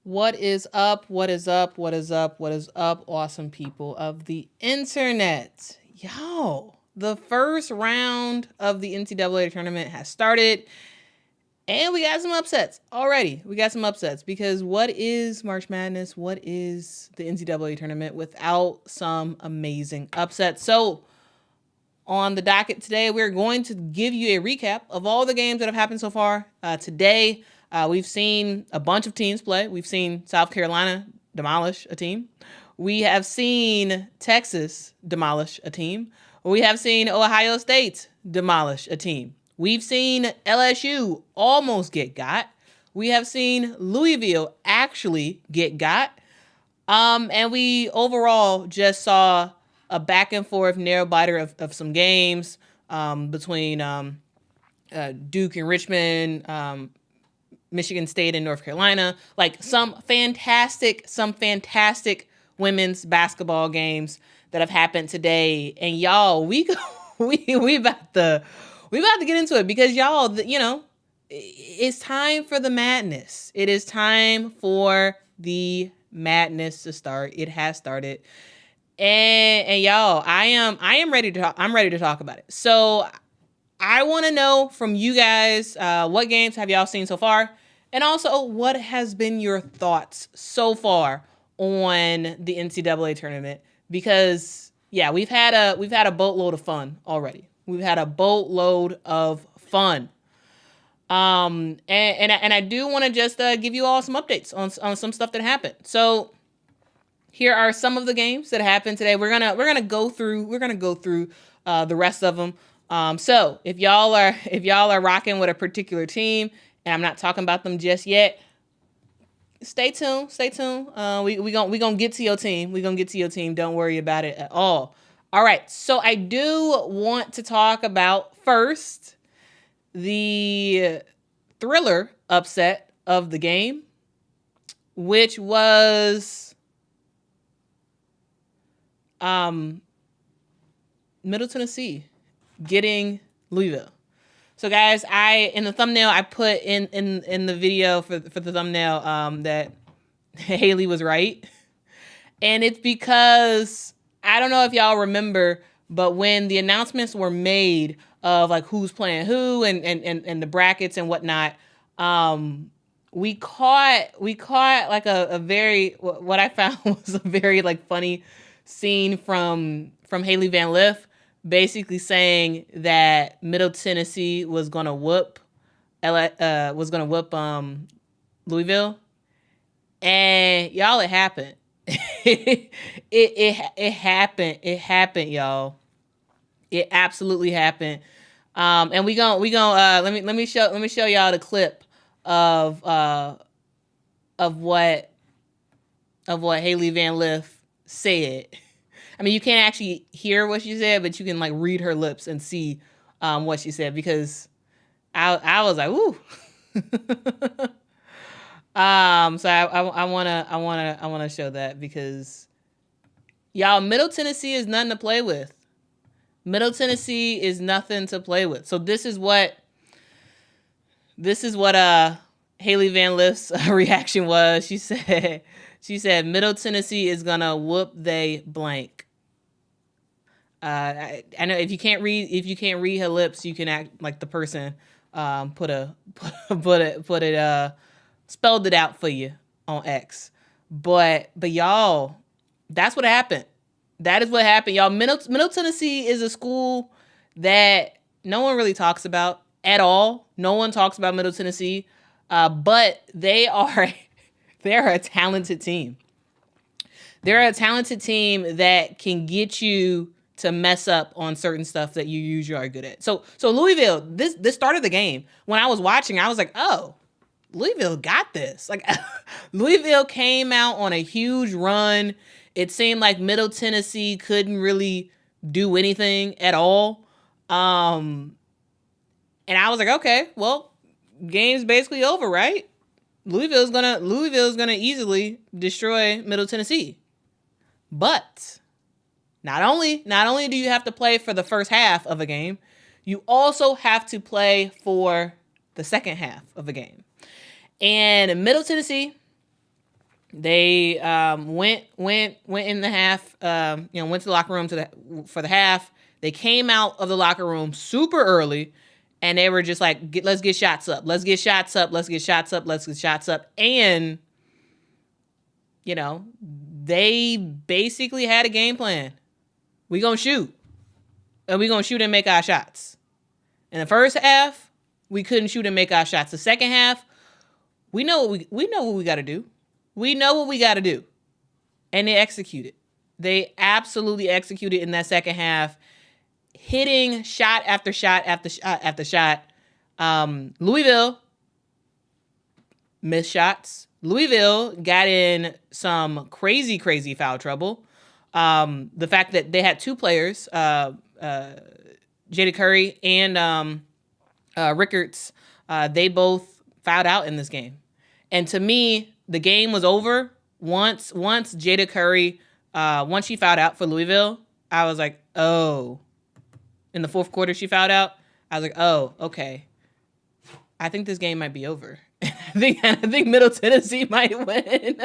What is up? What is up? What is up? What is up, awesome people of the internet? Yo, the first round of the NCAA tournament has started, and we got some upsets already. We got some upsets because what is March Madness? What is the NCAA tournament without some amazing upsets? So, on the docket today, we're going to give you a recap of all the games that have happened so far. Today, we've seen a bunch of teams play. We've seen South Carolina demolish a team. We have seen Texas demolish a team. We have seen Ohio State demolish a team. We've seen LSU almost get got. We have seen Louisville actually get got. And we overall just saw a back and forth nail biter of some games between Duke and Richmond, Michigan State and North Carolina. Like some fantastic women's basketball games that have happened today. And y'all, we about to get into it because y'all, it's time for the madness. It is time for the madness to start. It has started. And y'all, I'm ready to talk about it. So I want to know from you guys, what games have y'all seen so far? And also, what has been your thoughts so far on the NCAA tournament? Because yeah, we've had a boatload of fun already. We've had a boatload of fun. And I do want to just give you all some updates on some stuff that happened. So here are some of the games that happened today. We're gonna go through the rest of them. So if y'all are rocking with a particular team, and I'm not talking about them just yet, stay tuned. We gonna get to your team. Don't worry about it at all. All right. So I do want to talk about first the thriller upset of the game, which was Middle Tennessee getting Louisville. So guys, in the thumbnail I put in the video for the thumbnail that Haley was right. And it's because I don't know if y'all remember, but when the announcements were made of like who's playing who and the brackets and whatnot, we caught like a very, what I found was a very like funny scene from Haley Van Lith, basically saying that Middle Tennessee was gonna whoop Louisville, and y'all, it happened. it happened, y'all. It absolutely happened. And we gonna let me show y'all the clip of what Haley Van Lith said. I mean, you can't actually hear what she said, but you can like read her lips and see what she said, because I was like, ooh. So I wanna show that because y'all, Middle Tennessee is nothing to play with. Middle Tennessee is nothing to play with. So this is what Haley Van Lith's reaction was. She said Middle Tennessee is gonna whoop they blank. I know if you can't read her lips, you can act like the person put it spelled it out for you on X. But y'all, that's what happened. That is what happened, y'all. Middle Tennessee is a school that no one really talks about at all. No one talks about Middle Tennessee, but they're a talented team. They're a talented team that can get you to mess up on certain stuff that you usually are good at. So Louisville, this started the game. When I was watching, I was like, oh, Louisville got this. Like Louisville came out on a huge run. It seemed like Middle Tennessee couldn't really do anything at all. And I was like, okay, well, game's basically over, right? Louisville's gonna easily destroy Middle Tennessee. But not only do you have to play for the first half of a game, you also have to play for the second half of a game. And Middle Tennessee They went in the half. Went to the locker room for the half. They came out of the locker room super early, and they were just like, "Let's get shots up. Let's get shots up. Let's get shots up. Let's get shots up." And they basically had a game plan. We gonna shoot, and we gonna shoot and make our shots. In the first half, we couldn't shoot and make our shots. The second half, we know what we got to do. We know what we got to do. And they executed. They absolutely executed in that second half, hitting shot after shot after shot after shot. Louisville missed shots. Louisville got in some crazy, crazy foul trouble. The fact that they had two players, Jada Curry and Rickards, they both fouled out in this game. And to me, the game was over once Jada Curry, once she fouled out for Louisville. I was like, oh. In the fourth quarter, she fouled out. I was like, oh, okay. I think this game might be over. I think Middle Tennessee might win.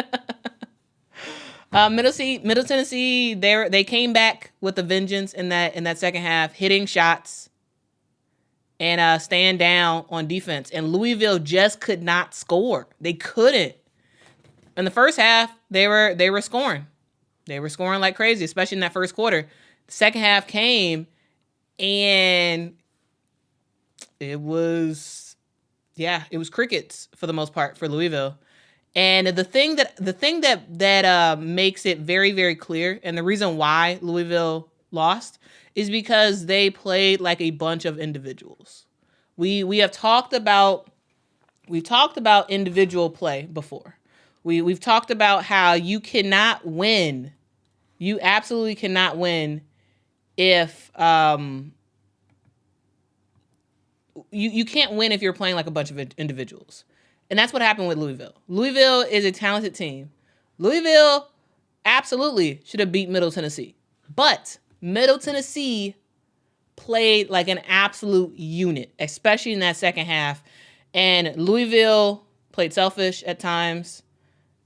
Middle Tennessee, they came back with a vengeance in that second half, hitting shots and staying down on defense. And Louisville just could not score. They couldn't. In the first half, they were scoring. They were scoring like crazy, especially in that first quarter. The second half came, and it was crickets for the most part for Louisville. And the thing that makes it very, very clear, and the reason why Louisville lost, is because they played like a bunch of individuals. We've talked about individual play before. We've talked about how you cannot win. You absolutely cannot win if you can't win if you're playing like a bunch of individuals. And that's what happened with Louisville. Louisville is a talented team. Louisville absolutely should have beat Middle Tennessee. But Middle Tennessee played like an absolute unit, especially in that second half. And Louisville played selfish at times.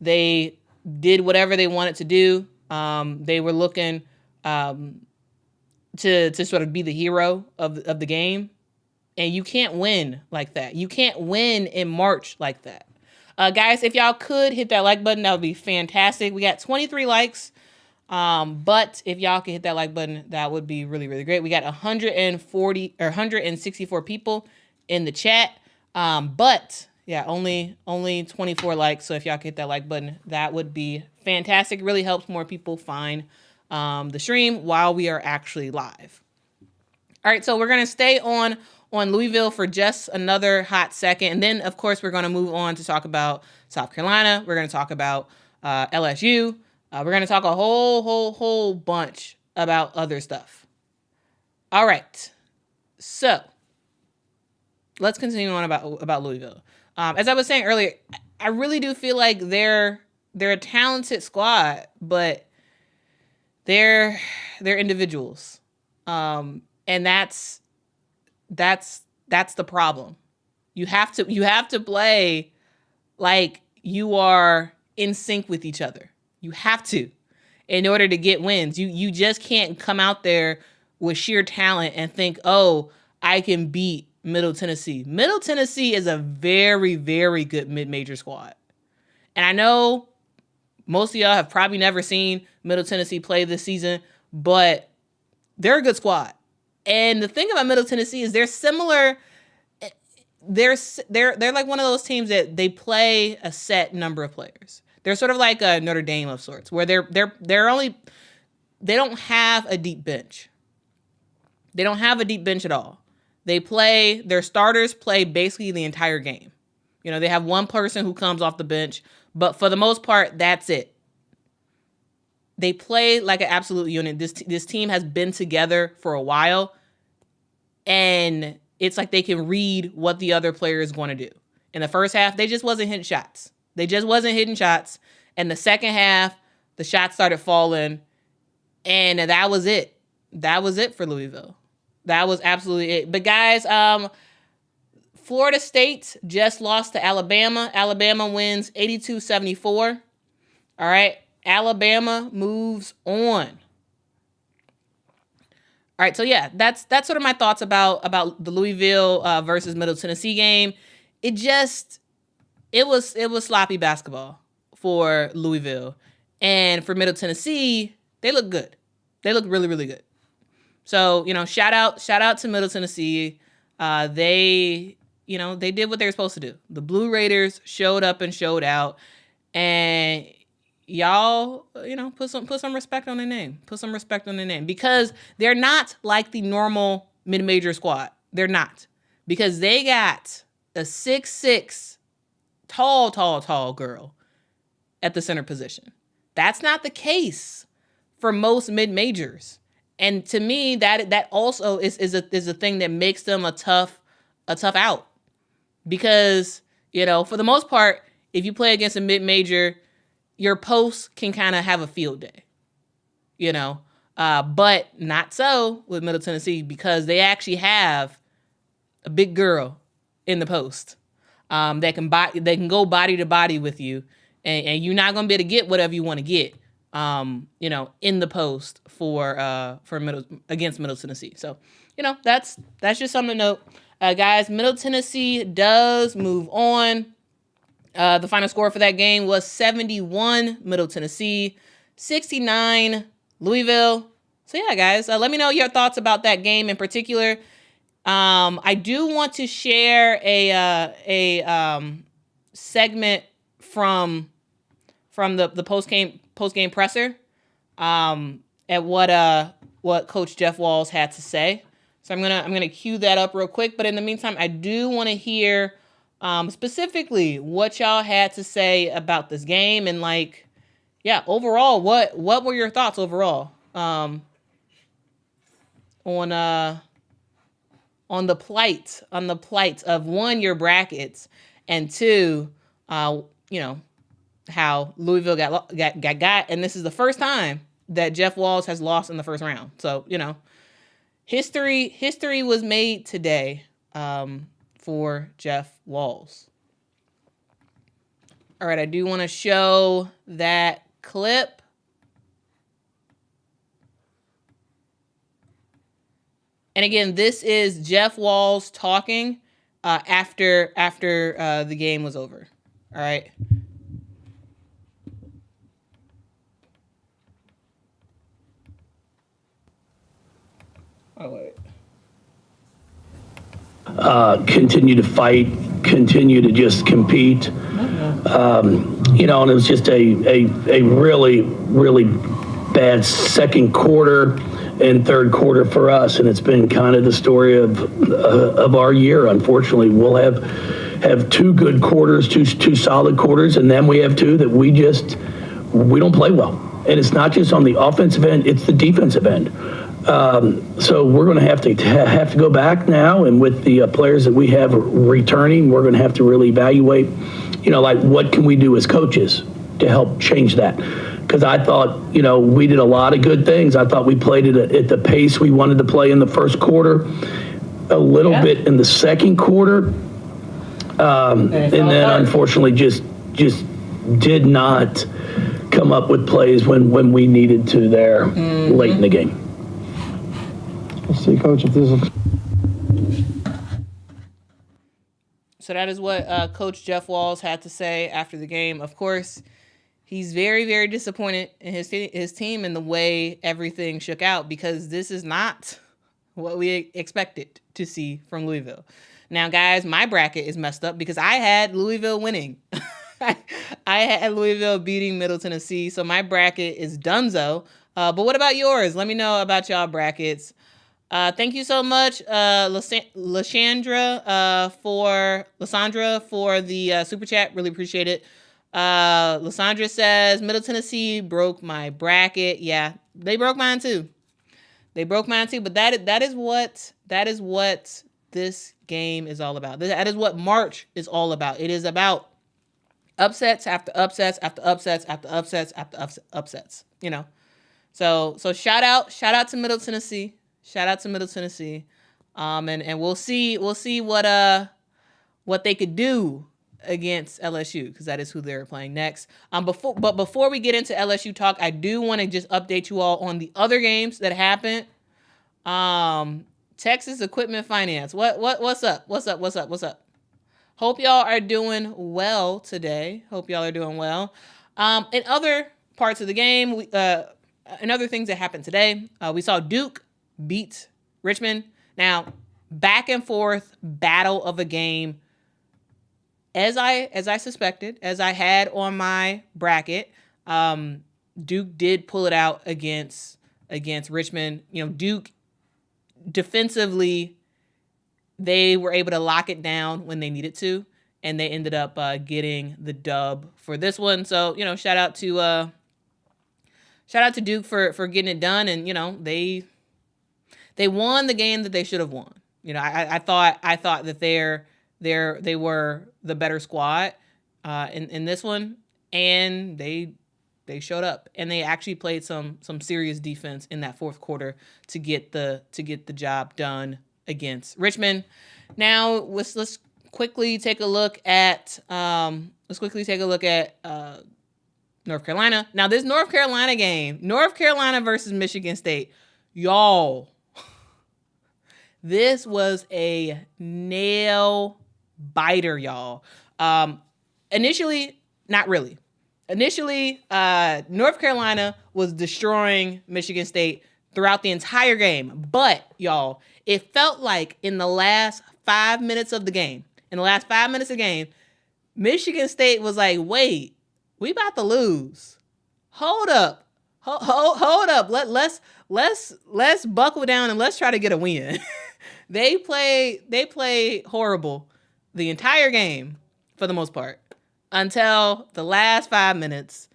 They did whatever they wanted to do. They were looking to sort of be the hero of the game. And you can't win like that. You can't win in March like that. Guys, if y'all could hit that like button, that would be fantastic. We got 23 likes. But if y'all could hit that like button, that would be really, really great. We got 164 people in the chat. But yeah, only 24 likes. So if y'all could hit that like button, that would be fantastic. It really helps more people find the stream while we are actually live. All right, so we're going to stay on Louisville for just another hot second. And then, of course, we're going to move on to talk about South Carolina. We're going to talk about LSU. We're going to talk a whole bunch about other stuff. All right. So let's continue on about Louisville. As I was saying earlier, I really do feel like they're a talented squad, but they're individuals. And that's the problem. You have to play like you are in sync with each other. You have to, in order to get wins. You just can't come out there with sheer talent and think, oh, I can beat Middle Tennessee. Middle Tennessee is a very, very good mid-major squad. And I know most of y'all have probably never seen Middle Tennessee play this season, but they're a good squad. And the thing about Middle Tennessee is they're similar. They're like one of those teams that they play a set number of players. They're sort of like a Notre Dame of sorts, where they don't have a deep bench. They don't have a deep bench at all. Their starters play basically the entire game. They have one person who comes off the bench, but for the most part, that's it. They play like an absolute unit. This team has been together for a while, and it's like they can read what the other player is going to do. In the first half, they just wasn't hitting shots. And the second half, the shots started falling, and that was it. That was it for Louisville. That was absolutely it. But guys, Florida State just lost to Alabama. Alabama wins 82-74. All right. Alabama moves on. All right, so yeah, that's sort of my thoughts about the Louisville versus Middle Tennessee game. It was sloppy basketball for Louisville, and for Middle Tennessee, they look good. They look really, really good. So shout out to Middle Tennessee. They did what they were supposed to do. The Blue Raiders showed up and showed out, and y'all, put some respect on their name. Put some respect on their name, because they're not like the normal mid-major squad. They're not, because they got a 6'6" tall girl at the center position. That's not the case for most mid-majors. And to me, that also is a thing that makes them a tough out, because for the most part, if you play against a mid-major, your post can kind of have a field day, but not so with Middle Tennessee, because they actually have a big girl in the post that can go body to body with you, and you're not gonna be able to get whatever you want to get, in the post for against Middle Tennessee. So, that's just something to note, guys. Middle Tennessee does move on. The final score for that game was 71 Middle Tennessee, 69 Louisville. So yeah, guys, let me know your thoughts about that game in particular. I do want to share a segment from the post game presser at what Coach Jeff Walz had to say. So I'm gonna cue that up real quick. But in the meantime, I do want to hear specifically what y'all had to say about this game, and overall, what were your thoughts overall on the plight of, one, your brackets, and two, how Louisville got, and this is the first time that Jeff Walz has lost in the first round. So history was made today for Jeff Walz. All right, I do want to show that clip. And again, this is Jeff Walz talking after the game was over. All right. Oh, wait. Continue to fight, continue to just compete. And it was just a really, really bad second quarter and third quarter for us, and it's been kind of the story of our year. Unfortunately, we'll have two good quarters, two solid quarters, and then we have two that we don't play well. And it's not just on the offensive end; it's the defensive end. So we're going to have to go back now, and with the players that we have returning, we're going to have to really evaluate, what can we do as coaches to help change that? Because I thought, we did a lot of good things. I thought we played at the pace we wanted to play in the first quarter, a little bit in the second quarter, and then unfortunately just did not come up with plays when we needed to there late in the game. We'll see, Coach, if this is... So that is what Coach Jeff Walz had to say after the game. Of course, he's very, very disappointed in his team and the way everything shook out, because this is not what we expected to see from Louisville. Now, guys, my bracket is messed up because I had Louisville winning. I had Louisville beating Middle Tennessee, so my bracket is donezo. But what about yours? Let me know about y'all brackets. Thank you so much, Lysandra, for the super chat. Really appreciate it. Lysandra says, Middle Tennessee broke my bracket. Yeah, they broke mine too. But that is what this game is all about. That is what March is all about. It is about upsets after upsets after upsets after upsets after upsets. So shout out to Middle Tennessee. And we'll see what they could do against LSU, because that is who they're playing next. Before we get into LSU talk, I do want to just update you all on the other games that happened. Texas Equipment Finance. What's up? Hope y'all are doing well today. In other parts of the game, and other things that happened today, we saw Duke beat Richmond. Now, back and forth battle of a game. As I suspected, as I had on my bracket, Duke did pull it out against Richmond. Duke defensively, they were able to lock it down when they needed to, and they ended up getting the dub for this one. So, shout out to Duke for getting it done, and they won the game that they should have won. I thought that they were the better squad in this one, and they showed up, and they actually played some serious defense in that fourth quarter to get the job done against Richmond. Now let's quickly take a look at North Carolina. Now, this North Carolina game, North Carolina versus Michigan State, y'all. This was a nail biter, y'all. Initially, not really. Initially, North Carolina was destroying Michigan State throughout the entire game. But, y'all, it felt like in the last 5 minutes of the game, Michigan State was like, wait, we about to lose. Hold up. Hold up. Let's buckle down and let's try to get a win. They play horrible the entire game for the most part until the last 5 minutes,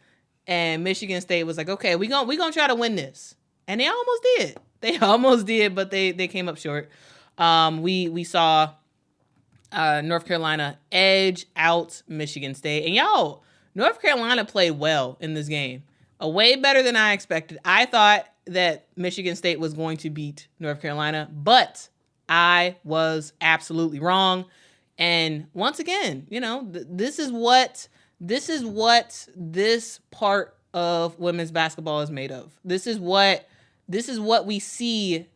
and Michigan State was like, okay, we gonna try to win this. And they almost did, but they came up short. We saw North Carolina edge out Michigan State. And y'all, North Carolina played well in this game. Way better than I expected. I thought that Michigan State was going to beat North Carolina, but I was absolutely wrong. And once again, this is what this part of women's basketball is made of. This is what we see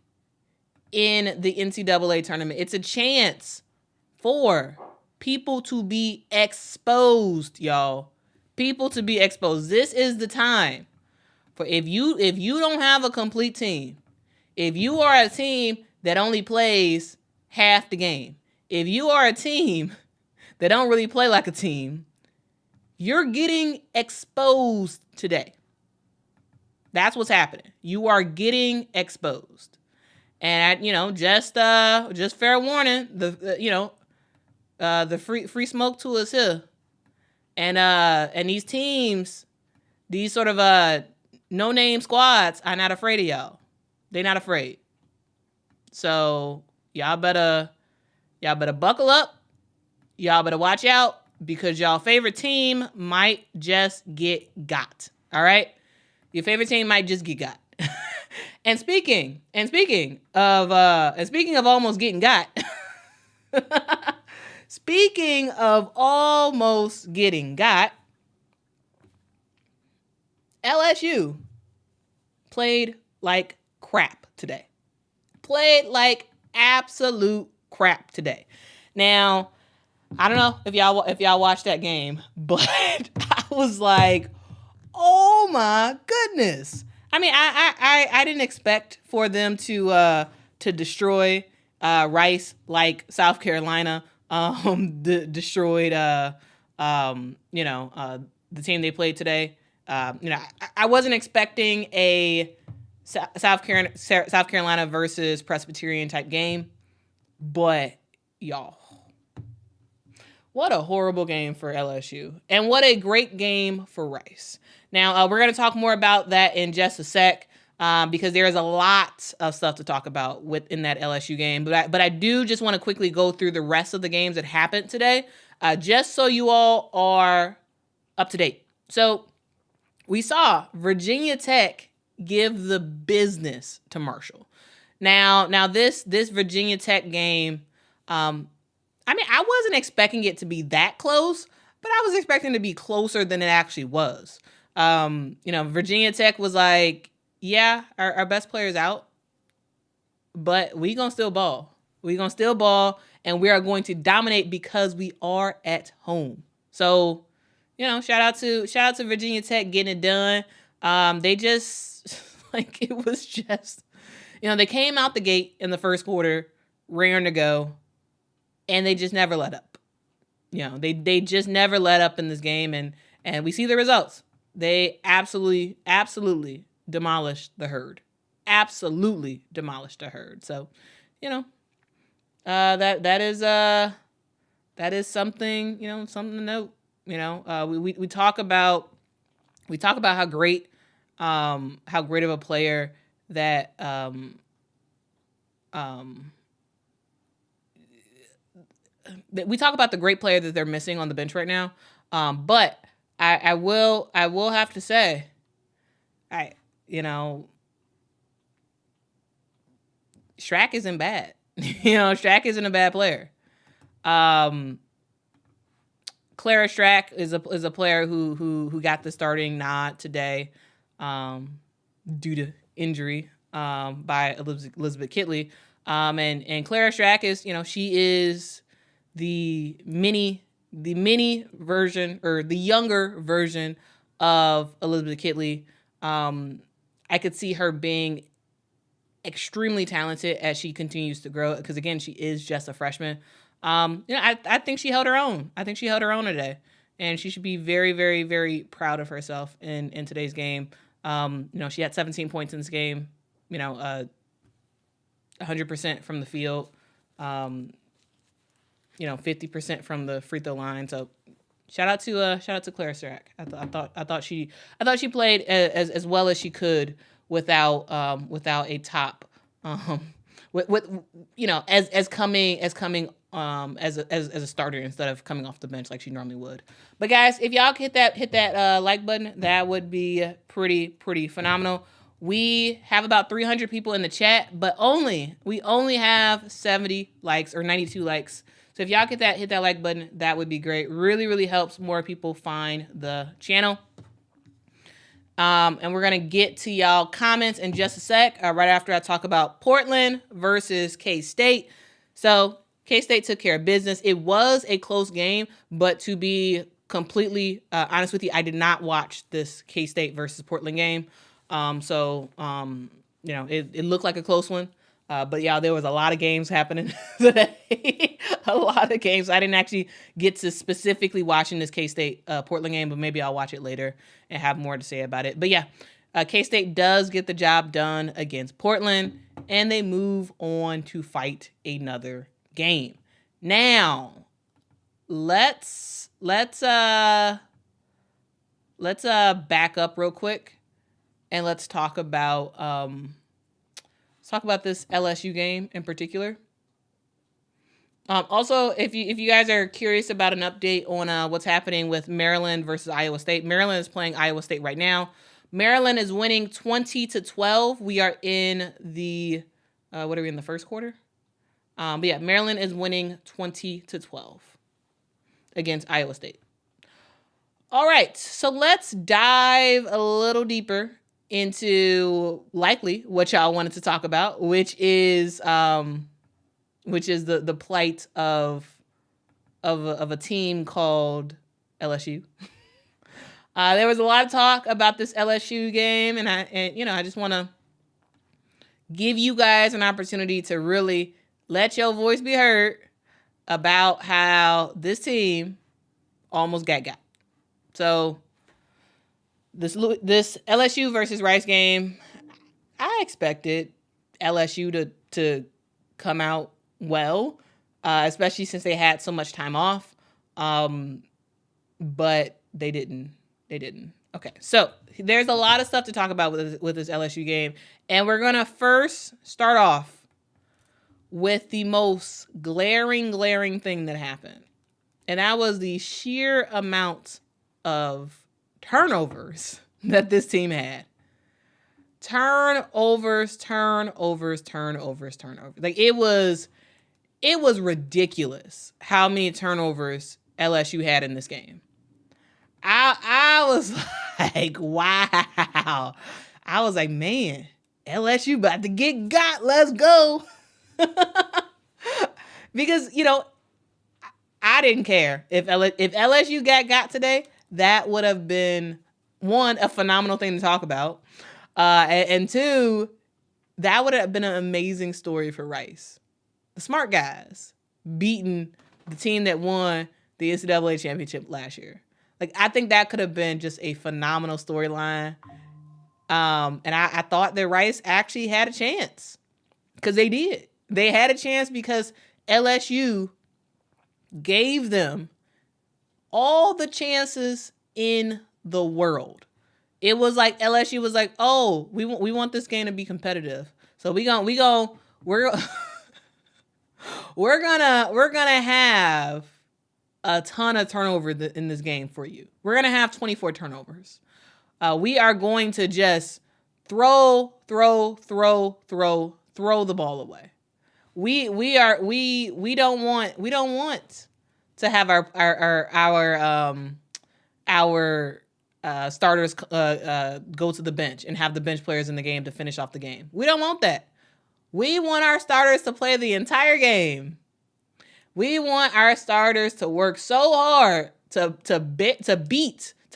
in the NCAA tournament. It's a chance for people to be exposed, y'all. People to be exposed. This is the time for if you don't have a complete team, if you are a team that only plays half the game, if you are a team that don't really play like a team, you're getting exposed today. That's what's happening. You are getting exposed. And just fair warning, the free smoke tool is here. And these teams, these sort of no-name squads are not afraid of y'all. They're not afraid. So y'all better buckle up. Y'all better watch out, because y'all favorite team might just get got. All right? Your favorite team might just get got. And speaking of almost getting got, speaking of almost getting got, LSU played like crap today. Played like absolute crap today. Now, I don't know if y'all watched that game, but I was like, oh my goodness. I mean, I didn't expect for them to destroy Rice like South Carolina destroyed the team they played today. I wasn't expecting a South Carolina versus Presbyterian type game, but y'all, what a horrible game for LSU, and what a great game for Rice. Now, we're going to talk more about that in just a sec, because there is a lot of stuff to talk about within that LSU game. But I do just want to quickly go through the rest of the games that happened today, just so you all are up to date. So we saw Virginia Tech give the business to Marshall. Now this Virginia Tech game, I mean, I wasn't expecting it to be that close, but I was expecting it to be closer than it actually was. Virginia Tech was like, yeah, our best player's out, but we gonna still ball. We gonna still ball, and we are going to dominate because we are at home. So, shout out to Virginia Tech getting it done. They just it was just, they came out the gate in the first quarter, raring to go, and they just never let up. They just never let up in this game, and we see the results. They absolutely demolished the herd. Absolutely demolished the herd. So, that is something, something to note. We talk about how great of a player that we talk about the great player that they're missing on the bench right now. But I will have to say, Strack isn't bad. Strack isn't a bad player. Clara Strack is a player who got the starting nod today, due to injury, by Elizabeth Kitley. And Clara Strack is, she is the mini version, or the younger version of Elizabeth Kitley. I could see her being extremely talented as she continues to grow, because again, she is just a freshman. I think she held her own. I think she held her own today, and she should be very, very, very proud of herself in today's game. She had 17 points in this game. 100% from the field. 50% from the free throw line. So shout out to Clara Strack. I thought she played as well as she could without a top, as coming as a starter instead of coming off the bench like she normally would. But guys, if y'all hit that like button, that would be pretty phenomenal. We have about 300 people in the chat, but we only have 70 likes, or 92 likes. So if y'all hit that like button, that would be great. Really, really helps more people find the channel. And we're going to get to y'all comments in just a sec, right after I talk about Portland versus K-State. So K-State took care of business. It was a close game, but to be completely honest with you, I did not watch this K-State versus Portland game. It looked like a close one. But yeah, there was a lot of games happening today. A lot of games. I didn't actually get to specifically watching this K-State Portland game, but maybe I'll watch it later and have more to say about it. But yeah, K-State does get the job done against Portland, and they move on to fight another game. Now, let's back up real quick, and let's talk about this LSU game in particular. Also, if you guys are curious about an update on what's happening with Maryland versus Iowa State, Maryland is playing Iowa State right now. Maryland is winning 20-12. We are in the what are we in the first quarter? But yeah, Maryland is winning 20-12 against Iowa State. All right, so let's dive a little deeper into likely what y'all wanted to talk about, which is the plight of a team called LSU. There was a lot of talk about this LSU game, and I just want to give you guys an opportunity to really let your voice be heard about how this team almost got. So this LSU versus Rice game, I expected LSU to come out well, especially since they had so much time off. But they didn't. Okay, so there's a lot of stuff to talk about with this LSU game, and we're gonna first start off with the most glaring thing that happened, and that was the sheer amount of turnovers that this team had. Turnovers. Like it was it was ridiculous how many turnovers LSU had in this game. I was like, wow. I was like, man, LSU about to get got. Let's go. Because, I didn't care. If LSU got today, that would have been, one, a phenomenal thing to talk about. And two, that would have been an amazing story for Rice. The smart guys beating the team that won the NCAA championship last year. Like, I think that could have been just a phenomenal storyline. And I thought that Rice actually had a chance, because they did. They had a chance because LSU gave them all the chances in the world. It was like LSU was like, "Oh, we want this game to be competitive, so we're we're gonna have a ton of turnover in this game for you. We're gonna have 24 turnovers. We are going to just throw the ball away. We don't want to have our starters go to the bench and have the bench players in the game to finish off the game. We don't want that. We want our starters to play the entire game. We want our starters to work so hard to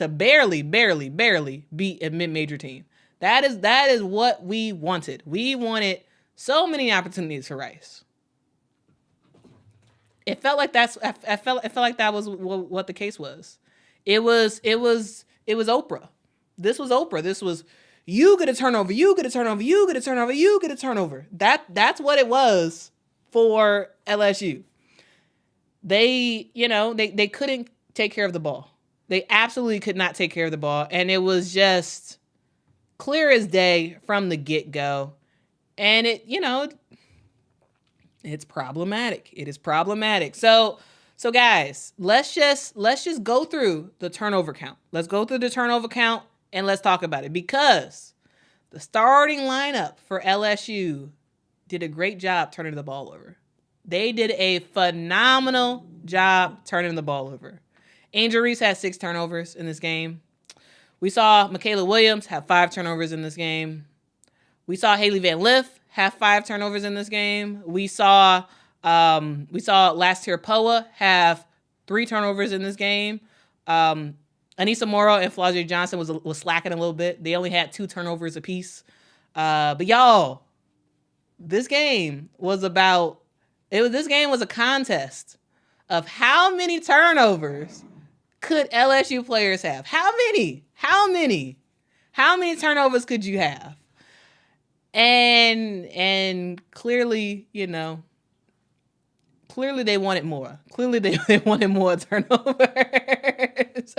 barely beat a mid-major team. That is what we wanted. We wanted so many opportunities for Rice. It felt like it felt like that was what the case was. It was Oprah. This was Oprah. This was, you get a turnover, you get a turnover, you get a turnover, you get a turnover. That's what it was for LSU. They couldn't take care of the ball. They absolutely could not take care of the ball. And it was just clear as day from the get-go. And it's problematic. It is problematic. So guys, let's just go through the turnover count. Let's go through the turnover count and let's talk about it, because the starting lineup for LSU did a great job turning the ball over. They did a phenomenal job turning the ball over. Angel Reese had 6 turnovers in this game. We saw Michaela Williams have 5 turnovers in this game. We saw Haley Van Lith have 5 turnovers in this game. We saw Lastier Poa have 3 turnovers in this game. Anissa Morrow and Flau'jae Johnson was slacking a little bit. They only had 2 turnovers apiece. But y'all, this game was a contest of how many turnovers could LSU players have? How many turnovers could you have? And clearly, clearly they wanted more. Clearly they wanted more turnovers.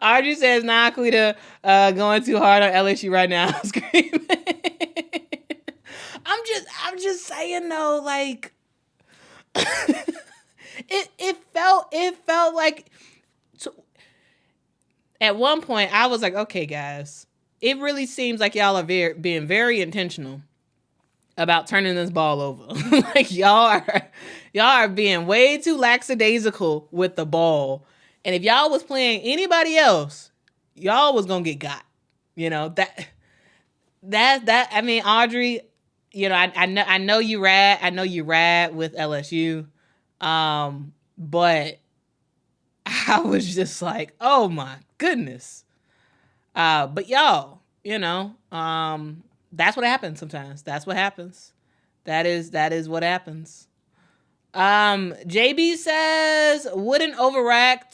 Audrey says, "Nah, Quita, going too hard on LSU right now." I'm screaming. I'm just saying though, like, it felt like, at one point I was like, okay, guys, it really seems like y'all are being very intentional about turning this ball over. Like, y'all are being way too lackadaisical with the ball. And if y'all was playing anybody else, y'all was gonna get got. I mean, Audrey, I know you rad. I know you rad with LSU. But I was just like, oh my goodness. But y'all, that's what happens sometimes. That's what happens. That is what happens. JB says, wouldn't overreact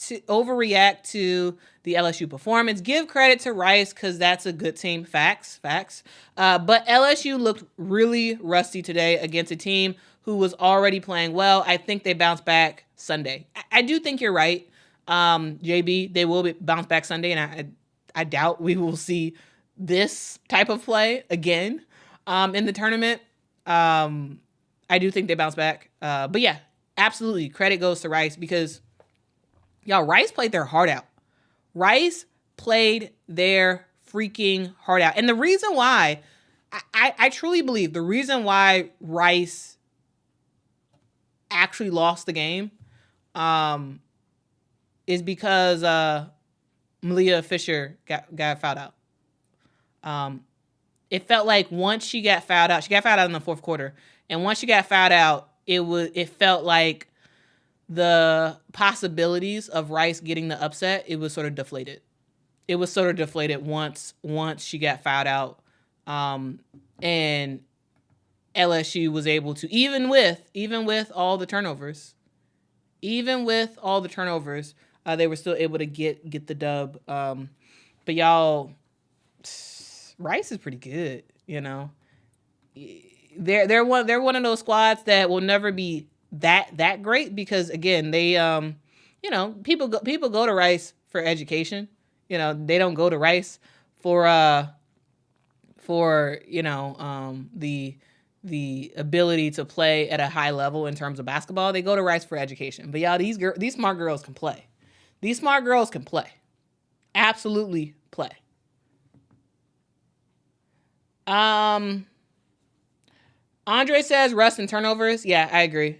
to the LSU performance. Give credit to Rice because that's a good team. Facts. But LSU looked really rusty today against a team who was already playing well. I think they bounce back Sunday. I do think you're right, JB. They will bounce back Sunday, and I doubt we will see this type of play again in the tournament. I do think they bounce back. But yeah, absolutely. Credit goes to Rice because, y'all, Rice played their heart out. Rice played their freaking heart out. And the reason why I truly believe the reason why Rice actually lost the game is because Malia Fisher got fouled out. It felt like once she got fouled out in the fourth quarter, and once she got fouled out, it felt like the possibilities of Rice getting the upset, it was sort of deflated. It was sort of deflated once she got fouled out, and LSU was able to, even with all the turnovers, they were still able to get the dub. But y'all, Rice is pretty good, you know. They're one of those squads that will never be that great because again, they you know, people go to Rice for education. You know, they don't go to Rice for you know, the ability to play at a high level in terms of basketball. They go to Rice for education. But y'all, these smart girls can play. These smart girls can play. Absolutely play. Andre says rust and turnovers. Yeah, I agree.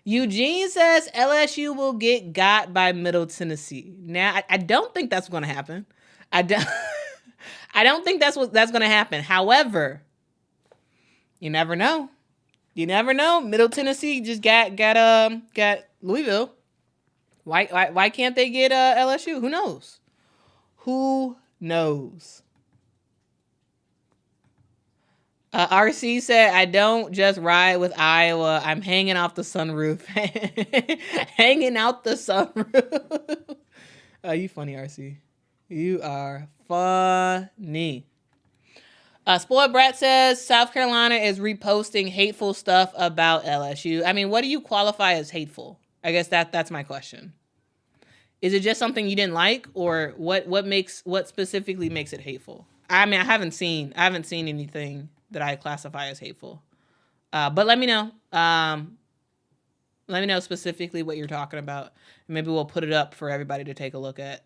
Eugene says LSU will get got by Middle Tennessee. Now, I don't think that's going to happen. I don't think that's going to happen. However, you never know. Middle Tennessee just got Louisville. Why can't they get LSU? Who knows? RC said, I don't just ride with Iowa. I'm hanging off the sunroof. Hanging out the sunroof. You funny, RC. You are funny. Spoiled Brat says, South Carolina is reposting hateful stuff about LSU. I mean, what do you qualify as hateful? I guess that's my question. Is it just something you didn't like, or what specifically makes it hateful? I mean, I haven't seen anything that I classify as hateful. But let me know. Let me know specifically what you're talking about. Maybe we'll put it up for everybody to take a look at.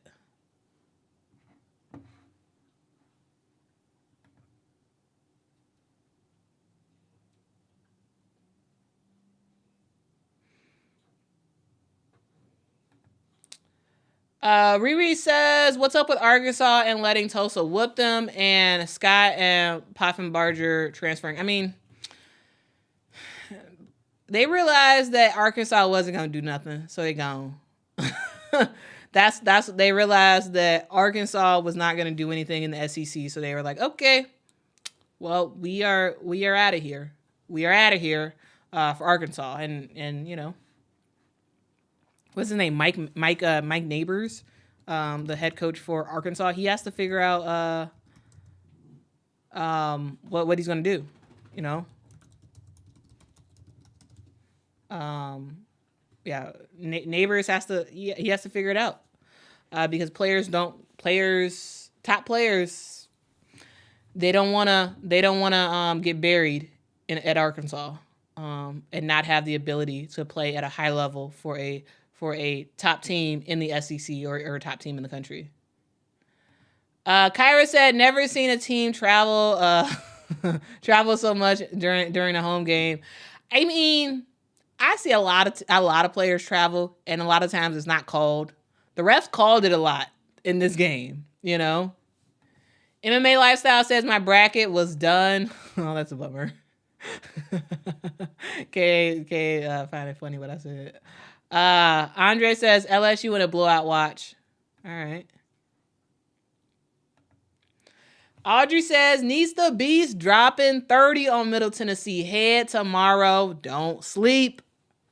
Riri says, what's up with Arkansas and letting Tulsa whoop them and Scott and Poffenbarger transferring? I mean, they realized that Arkansas wasn't going to do nothing, so they gone. They realized that Arkansas was not going to do anything in the SEC, so they were like, okay, well, we are out of here. We are out of here for Arkansas. And you know, what's his name? Mike Neighbors, the head coach for Arkansas. He has to figure out what he's going to do, you know. Neighbors he has to figure it out because top players, they don't want to get buried at Arkansas and not have the ability to play at a high level for a top team in the SEC or a top team in the country. Kyra said, never seen a team travel so much during a home game. I mean, I see a lot of players travel, and a lot of times it's not called. The refs called it a lot in this game, you know. MMA Lifestyle says my bracket was done. Oh, that's a bummer. Okay, find it funny what I said. Andre says LSU in a blowout watch. All right. Audrey says needs the Beast dropping 30 on Middle Tennessee head tomorrow. Don't sleep.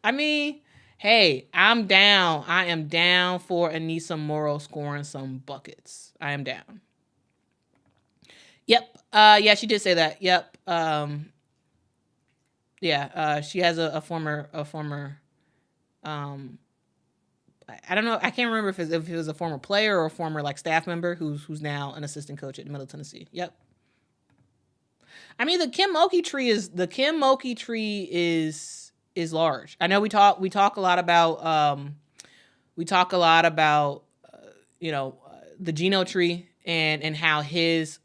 I mean, hey, I'm down. I am down for Anissa Morrow scoring some buckets. I am down. Yep. Yeah, she did say that. Yep. She has a former I don't know. I can't remember if it was a former player or a former like staff member who's now an assistant coach at Middle Tennessee. Yep. I mean, the Kim Mulkey tree is large. I know we talk a lot about you know, the Geno tree and how his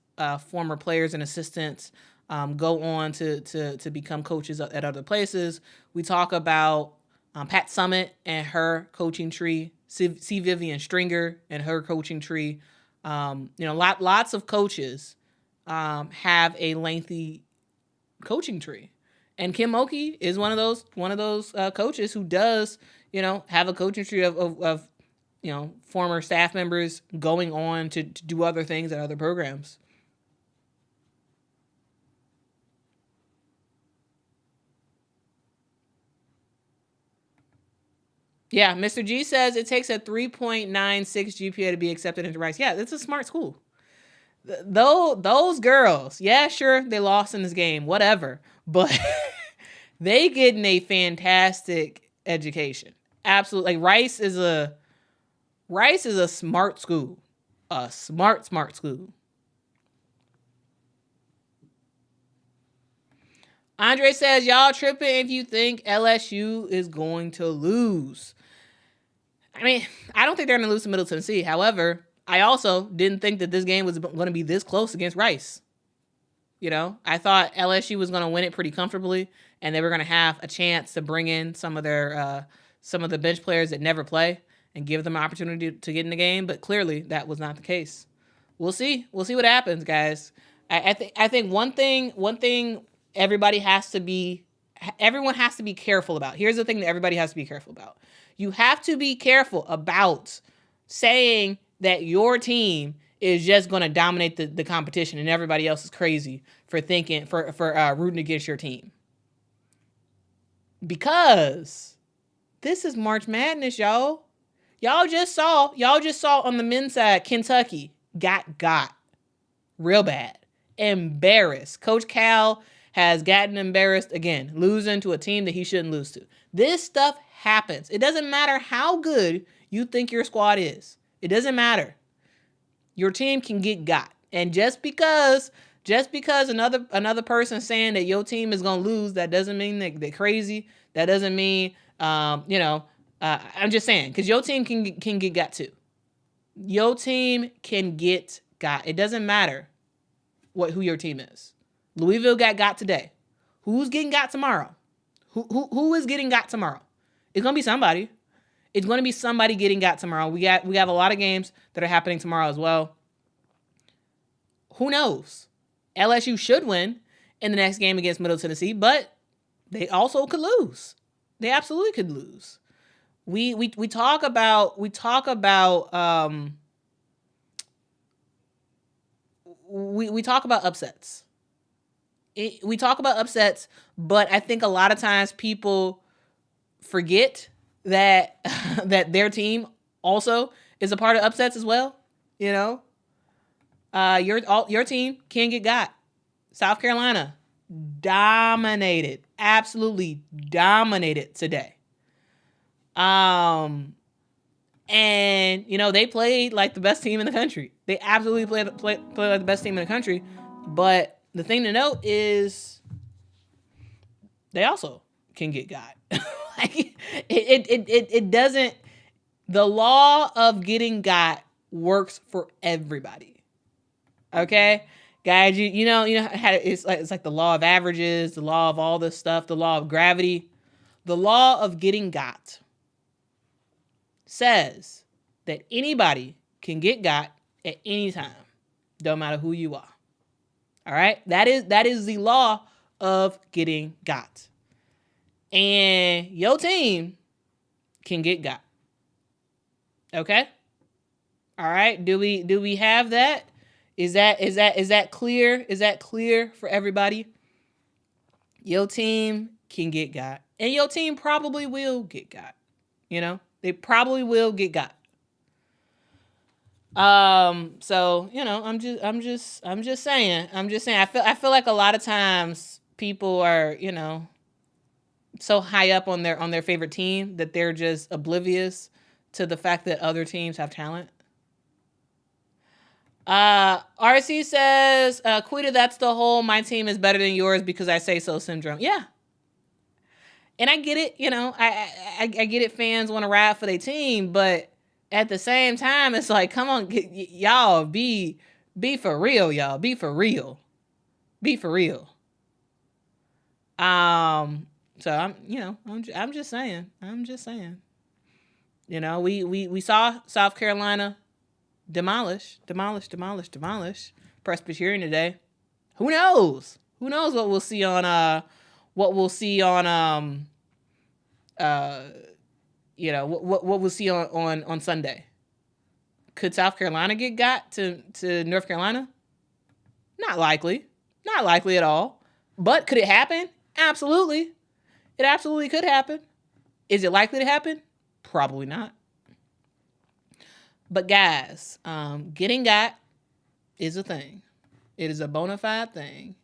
former players and assistants go on to become coaches at other places. We talk about Pat Summitt and her coaching tree, C. Vivian Stringer and her coaching tree. Lots of coaches have a lengthy coaching tree, and Kim Mulkey is one of those coaches who does have a coaching tree of former staff members going on to do other things at other programs. Yeah, Mr. G says it takes a 3.96 GPA to be accepted into Rice. Yeah, it's a smart school. Those girls, yeah, sure, they lost in this game, whatever, but they getting a fantastic education. Absolutely. Like Rice is a smart school. A smart school. Andre says, y'all tripping if you think LSU is going to lose. I mean, I don't think they're going to lose to Middle Tennessee. However, I also didn't think that this game was going to be this close against Rice. I thought LSU was going to win it pretty comfortably, and they were going to have a chance to bring in some of the bench players that never play and give them an opportunity to get in the game. But clearly, that was not the case. We'll see. We'll see what happens, guys. I think one thing everyone has to be careful about. Here's the thing that everybody has to be careful about. You have to be careful about saying that your team is just going to dominate the competition and everybody else is crazy for rooting against your team. Because this is March Madness, y'all. Y'all just saw on the men's side, Kentucky got real bad. Embarrassed. Coach Cal has gotten embarrassed again, losing to a team that he shouldn't lose to. This stuff happens. It doesn't matter how good you think your squad is. It doesn't matter. Your team can get got. And just because another person saying that your team is going to lose, that doesn't mean that they're crazy. That doesn't mean, I'm just saying, because your team can get got too. Your team can get got. It doesn't matter who your team is. Louisville got today. Who's getting got tomorrow? Who is getting got tomorrow? It's going to be somebody. It's going to be somebody getting got tomorrow. We have a lot of games that are happening tomorrow as well. Who knows? LSU should win in the next game against Middle Tennessee, but they also could lose. They absolutely could lose. We talk about upsets. We talk about upsets, but I think a lot of times people forget that that their team also is a part of upsets as well. Your team can get got. South Carolina absolutely dominated today. And they played like the best team in the country. They absolutely played like the best team in the country. But the thing to note is they also can get got. Like it doesn't. The law of getting got works for everybody. Okay, guys, you know how it's like the law of averages, the law of all this stuff, the law of gravity. The law of getting got says that anybody can get got at any time, don't matter who you are. All right, that is the law of getting got, and your team can get got. Okay, all right. Do we have that? Is that clear? Is that clear for everybody? Your team can get got, and your team probably will get got. They probably will get got. So I'm just saying. I feel like a lot of times people are so high up on their favorite team that they're just oblivious to the fact that other teams have talent. RC says, Quita, that's the whole my team is better than yours because I say so syndrome. Yeah. And I get it, I get it, fans want to ride for their team, but at the same time, it's like, come on, y'all, be Be for real, y'all. Be for real. Be for real. So I'm just saying. We saw South Carolina demolish Presbyterian today. Who knows? Who knows what we'll see on what we'll see on Sunday. Could South Carolina got to North Carolina? Not likely. Not likely at all. But could it happen? Absolutely. It absolutely could happen. Is it likely to happen? Probably not. But guys, getting got is a thing. It is a bona fide thing.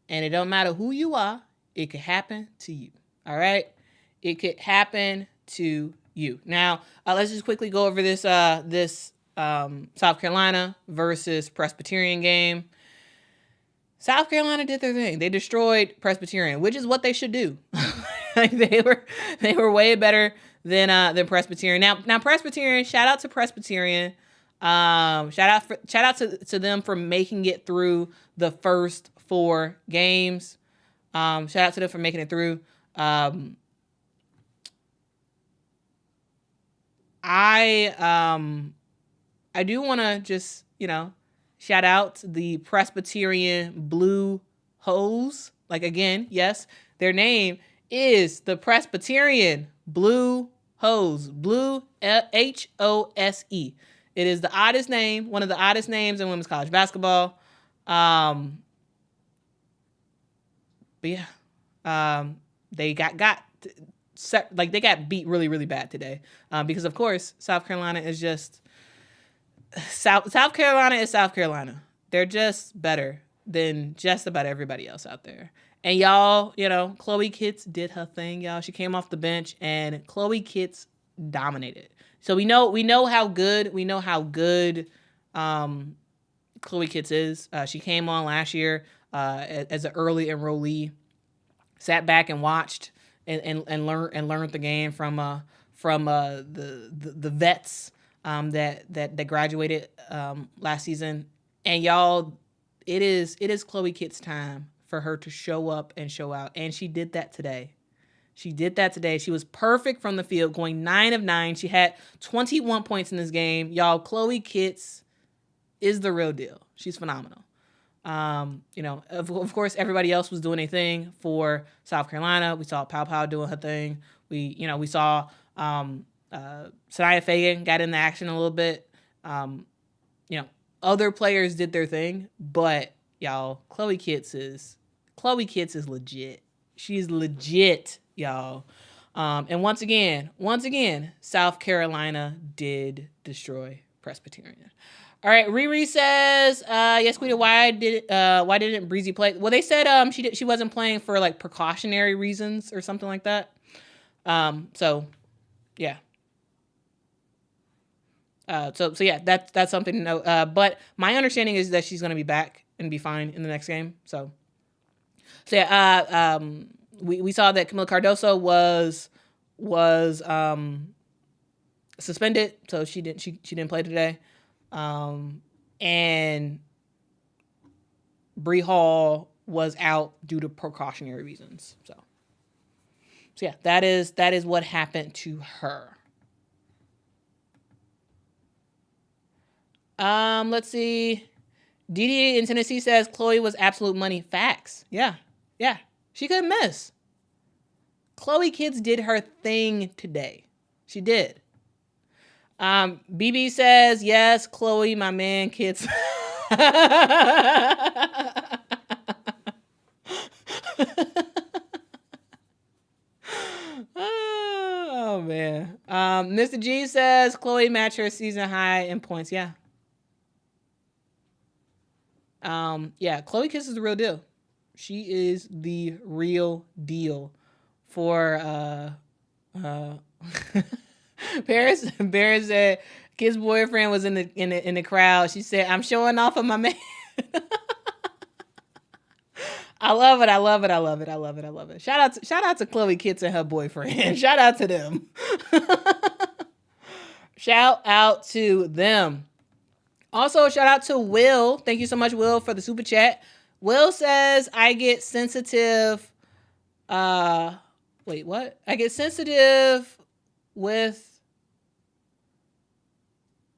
And it don't matter who you are, it could happen to you. All right? It could happen to you. Now, let's just quickly go over this South Carolina versus Presbyterian game. South Carolina did their thing. They destroyed Presbyterian, which is what they should do. Like they were way better than Presbyterian. Now Presbyterian, shout out to Presbyterian. Shout out to them for making it through the first 4 games. Shout out to them for making it through. I do want to just, shout out the Presbyterian Blue Hose. Like, again, yes, their name is the Presbyterian Blue Hose. Blue, H-O-S-E. It is the oddest name, one of the oddest names in women's college basketball. But yeah, they got beat really, really bad today. Because of course, South Carolina is just South Carolina is South Carolina. They're just better than just about everybody else out there. And y'all, Chloe Kitts did her thing, y'all. She came off the bench and Chloe Kitts dominated. So we know how good Chloe Kitts is. She came on last year as an early enrollee, sat back and watched and learned the game from the vets that graduated last season. And y'all, it is Chloe Kitts' time for her to show up and show out, and she did that today. She was perfect from the field, going 9 of 9. She had 21 points in this game. Y'all, Chloe Kitts is the real deal. She's phenomenal. Of course, everybody else was doing a thing for South Carolina. We saw Pow doing her thing. We saw Sanaya Fagan got in the action a little bit. Other players did their thing, but y'all, Chloe Kitts is legit. She's legit, y'all. And once again, South Carolina did destroy Presbyterian. All right, Riri says, yes, Quita, why didn't Breezy play? Well, they said she wasn't playing for like precautionary reasons or something like that. So yeah. So yeah, that's something to know. But my understanding is that she's going to be back and be fine in the next game. So yeah, we saw that Camila Cardoso was suspended, so she didn't play today. And Bree Hall was out due to precautionary reasons. So yeah, that is what happened to her. Let's see. Didi in Tennessee says Chloe was absolute money. Facts. Yeah. She couldn't miss. Chloe Kitts did her thing today. She did. BB says, yes, Chloe, my man, Kitts. Oh, man. Mr. G says, Chloe matched her season high in points. Yeah. Yeah, Chloe Kitts is the real deal. She is the real deal for, Paris said Kit's boyfriend was in the crowd. She said, I'm showing off of my man. I love it. Shout out to Chloe Kitts and her boyfriend. Shout out to them. Shout out to them. Also, shout out to Will. Thank you so much, Will, for the super chat. Will says, I get sensitive. Wait, what? I get sensitive with.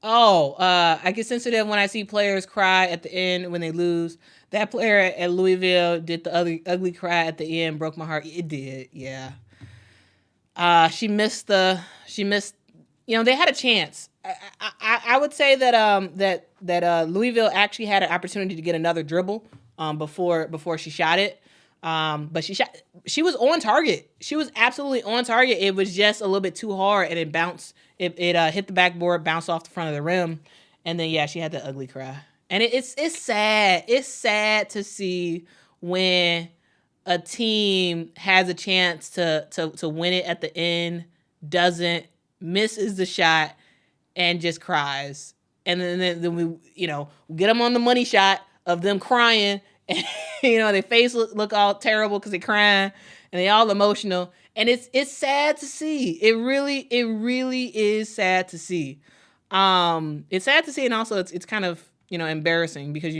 I get sensitive when I see players cry at the end when they lose. That player at Louisville did the ugly cry at the end, broke my heart. It did, yeah. She missed. They had a chance. I would say that Louisville actually had an opportunity to get another dribble before she shot it. But she was on target. She was absolutely on target. It was just a little bit too hard, and it bounced. It hit the backboard, bounced off the front of the rim, and then she had the ugly cry. And it's sad. It's sad to see when a team has a chance to win it at the end, doesn't, misses the shot, and just cries. And then we get them on the money shot of them crying. And, their face look all terrible because they're crying and they all emotional. And it's sad to see. It really is sad to see. It's sad to see, and also it's kind of embarrassing because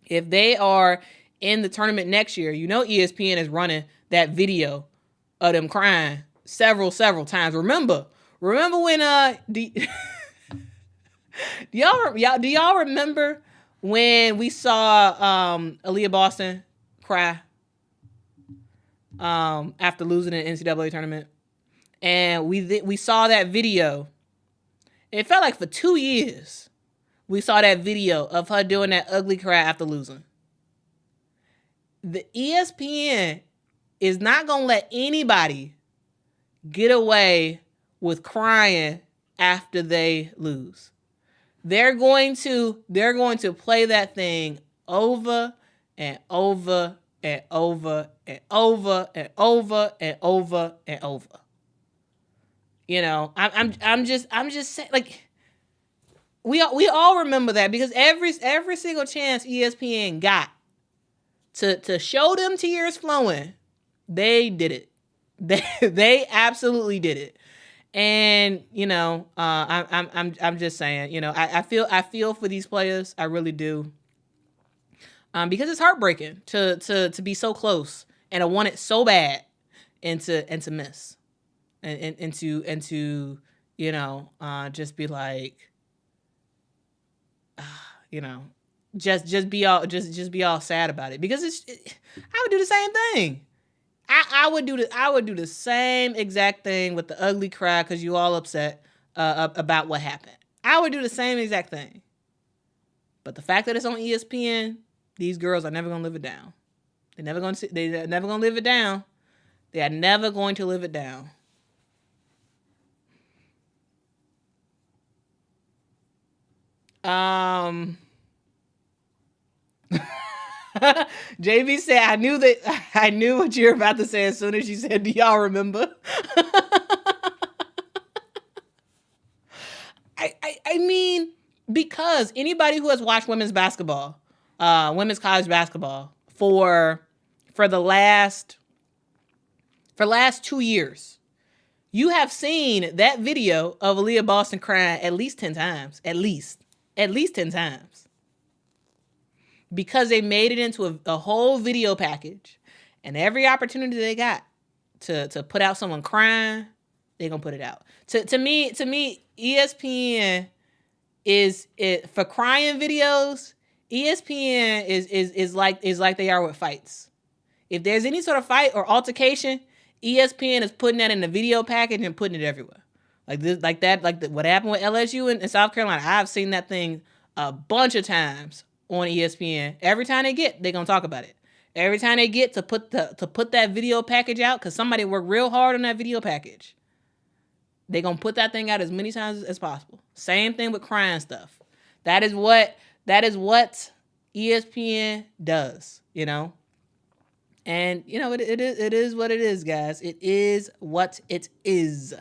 if they are in the tournament next year, ESPN is running that video of them crying several times. Remember when do y'all remember when we saw Aaliyah Boston cry after losing an NCAA tournament, and we saw that video. It felt like for 2 years we saw that video of her doing that ugly cry after losing. The ESPN is not gonna let anybody get away with crying after they lose. They're going to play that thing over and over and over and over and over and over and over. I'm just saying, like, we all remember that because every single chance ESPN got to show them tears flowing, they did it. They absolutely did it. And I'm just saying, I feel for these players. I really do. Because it's heartbreaking to be so close and to want it so bad and to miss and to just be like, just be all sad about it, because I would do the same thing. I would do the same exact thing with the ugly cry because you all upset about what happened. I would do the same exact thing. But the fact that it's on ESPN, these girls are never gonna live it down. They're never gonna live it down. They are never going to live it down. JB said, I knew what you were about to say as soon as you said, do y'all remember? I mean, because anybody who has watched women's basketball, women's college basketball for the last 2 years, you have seen that video of Aaliyah Boston crying at least 10 times, at least 10 times. Because they made it into a whole video package, and every opportunity they got to put out someone crying, they're gonna put it out. To me, ESPN is it for crying videos. ESPN is like they are with fights. If there's any sort of fight or altercation, ESPN is putting that in the video package and putting it everywhere. What happened with LSU in South Carolina. I've seen that thing a bunch of times on ESPN. Every time they're gonna talk about it. Every time they get to put that video package out, because somebody worked real hard on that video package, they're gonna put that thing out as many times as possible. Same thing with crying stuff. That is what ESPN does, And it is what it is, guys. It is what it is.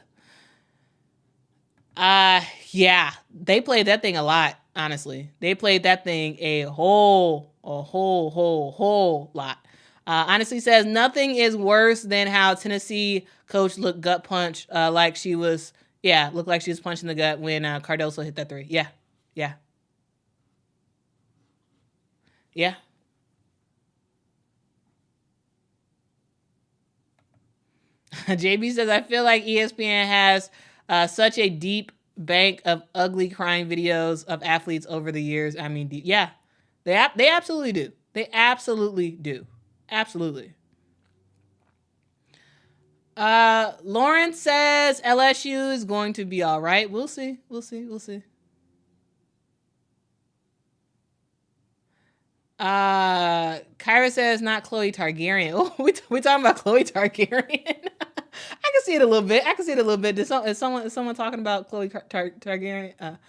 They played that thing a lot. Honestly, they played that thing a whole lot. Honestly says nothing is worse than how Tennessee coach looked gut punched like she was, Yeah, looked like she was punched in the gut when Cardoso hit that three. Yeah. JB says, I feel like ESPN has such a deep bank of ugly crying videos of athletes over the years. I mean, yeah, they absolutely do. They absolutely do. Absolutely. Lauren says LSU is going to be all right. We'll see. Kyra says not Chloe Targaryen. Oh, we talking about Chloe Targaryen. I can see it a little bit. Is someone talking about Chloe Targaryen?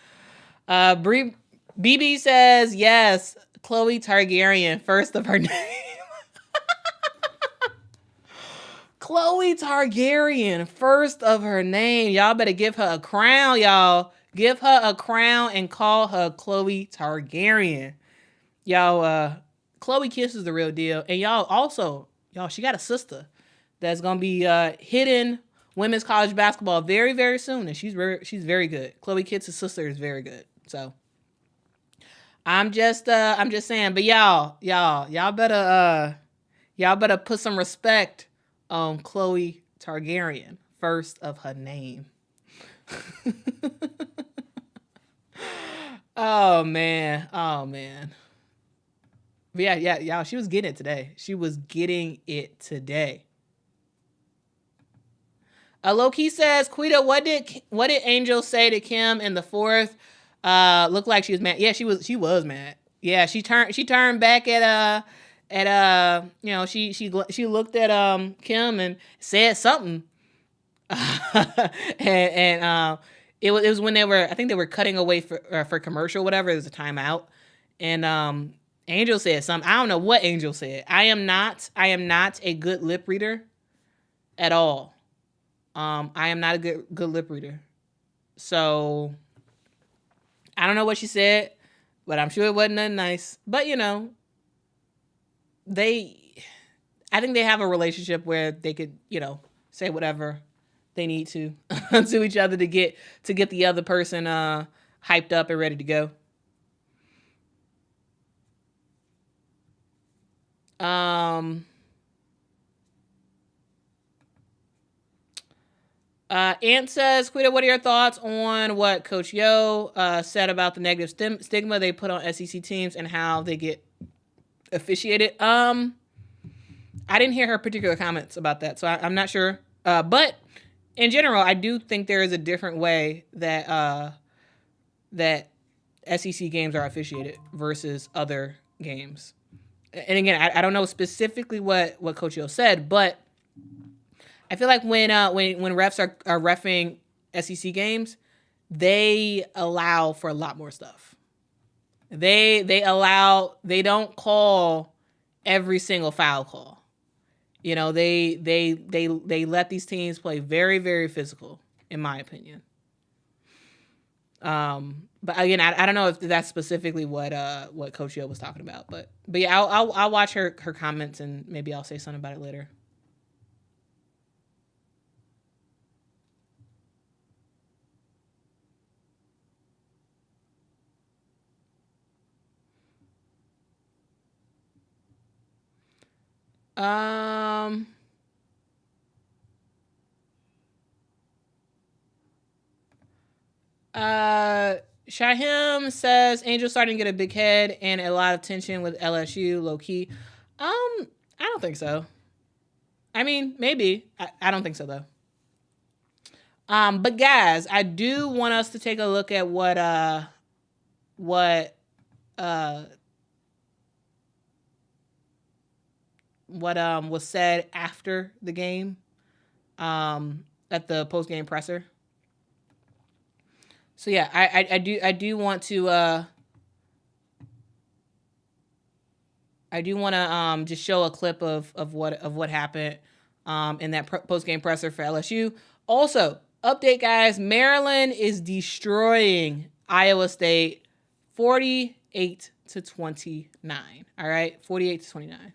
BB says yes, Chloe Targaryen, first of her name. Chloe Targaryen, first of her name. Y'all better give her a crown, y'all. Give her a crown and call her Chloe Targaryen. Y'all, Chloe Kiss is the real deal. And y'all, she got a sister that's going to be hitting women's college basketball very, very soon. And she's very good. Chloe Kiss' sister is very good. So I'm just saying, but y'all better put some respect on Chloe Targaryen, first of her name. Oh man. But yeah, y'all, she was getting it today. Low-key says, Quita, what did Angel say to Kim in the fourth? Looked like she was mad. Yeah, she was mad. Yeah, she turned back at she looked at Kim and said something. and it was when I think they were cutting away for commercial or whatever. It was a timeout. And Angel said something. I don't know what Angel said. I am not a good lip reader at all. I am not a good lip reader. So I don't know what she said, but I'm sure it wasn't nothing nice. But I think they have a relationship where they could, say whatever they need to to each other to get the other person hyped up and ready to go. Ant says, Quita, what are your thoughts on what Coach Yo said about the negative stigma they put on SEC teams and how they get officiated? I didn't hear her particular comments about that, so I'm not sure. But in general, I do think there is a different way that SEC games are officiated versus other games. And again, I don't know specifically what Coach Yo said, but I feel like when refs are reffing SEC games, they allow for a lot more stuff. They don't call every single foul call. They let these teams play very, very physical, in my opinion. But again, I don't know if that's specifically what Coach Yo was talking about, but yeah, I'll watch her comments and maybe I'll say something about it later. Shahim says Angel starting to get a big head and a lot of tension with LSU, low key. I don't think so. I mean, maybe. I don't think so though. But guys, I do want us to take a look at what was said after the game at the postgame presser. So yeah, I do want to just show a clip of what happened in that postgame presser for LSU. Also, update guys, Maryland is destroying Iowa State 48-29. All right, 48-29.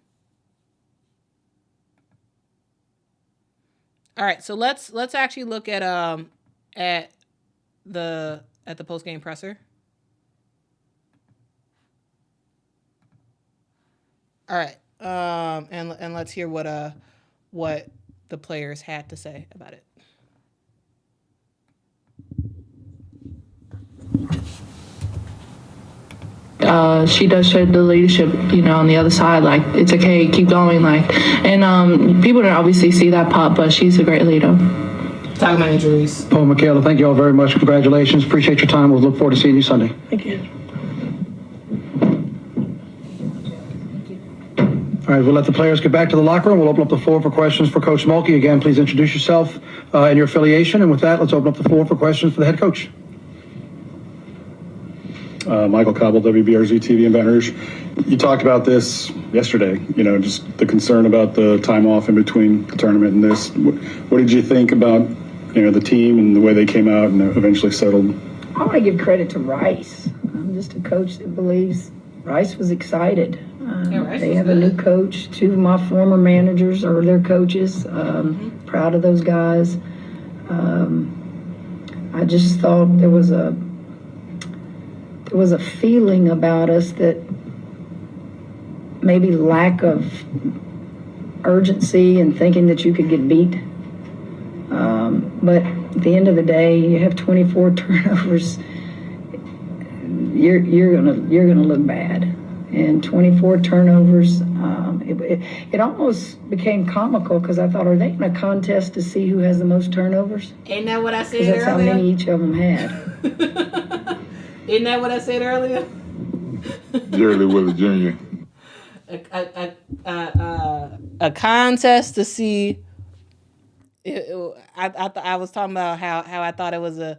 All right, so let's actually look at at the postgame presser? All right. And let's hear what the players had to say about it. She does show the leadership, on the other side. Like, it's okay, keep going. And people don't obviously see that part, but she's a great leader. Talking about injuries. Paul, Michaela, thank you all very much. Congratulations. Appreciate your time. We'll look forward to seeing you Sunday. Thank you. All right, we'll let the players get back to the locker room. We'll open up the floor for questions for Coach Mulkey. Again, please introduce yourself and your affiliation. And with that, let's open up the floor for questions for the head coach. Michael Cobble, WBRZ TV in Baton Rouge. You talked about this yesterday, just the concern about the time off in between the tournament and this. What did you think about, the team and the way they came out and eventually settled? I want to give credit to Rice. I'm just a coach that believes Rice was excited. They have a new coach. Two of my former managers are their coaches. Proud of those guys. I just thought there was a feeling about us that maybe lack of urgency and thinking that you could get beat. But at the end of the day, you have 24 turnovers. You're gonna look bad. And 24 turnovers. It almost became comical because I thought, are they in a contest to see who has the most turnovers? Ain't that what I said Because that's earlier? how many each of them had. Isn't that what I said earlier? Jerry Willis Jr. A contest to see. I was talking about how I thought it was a.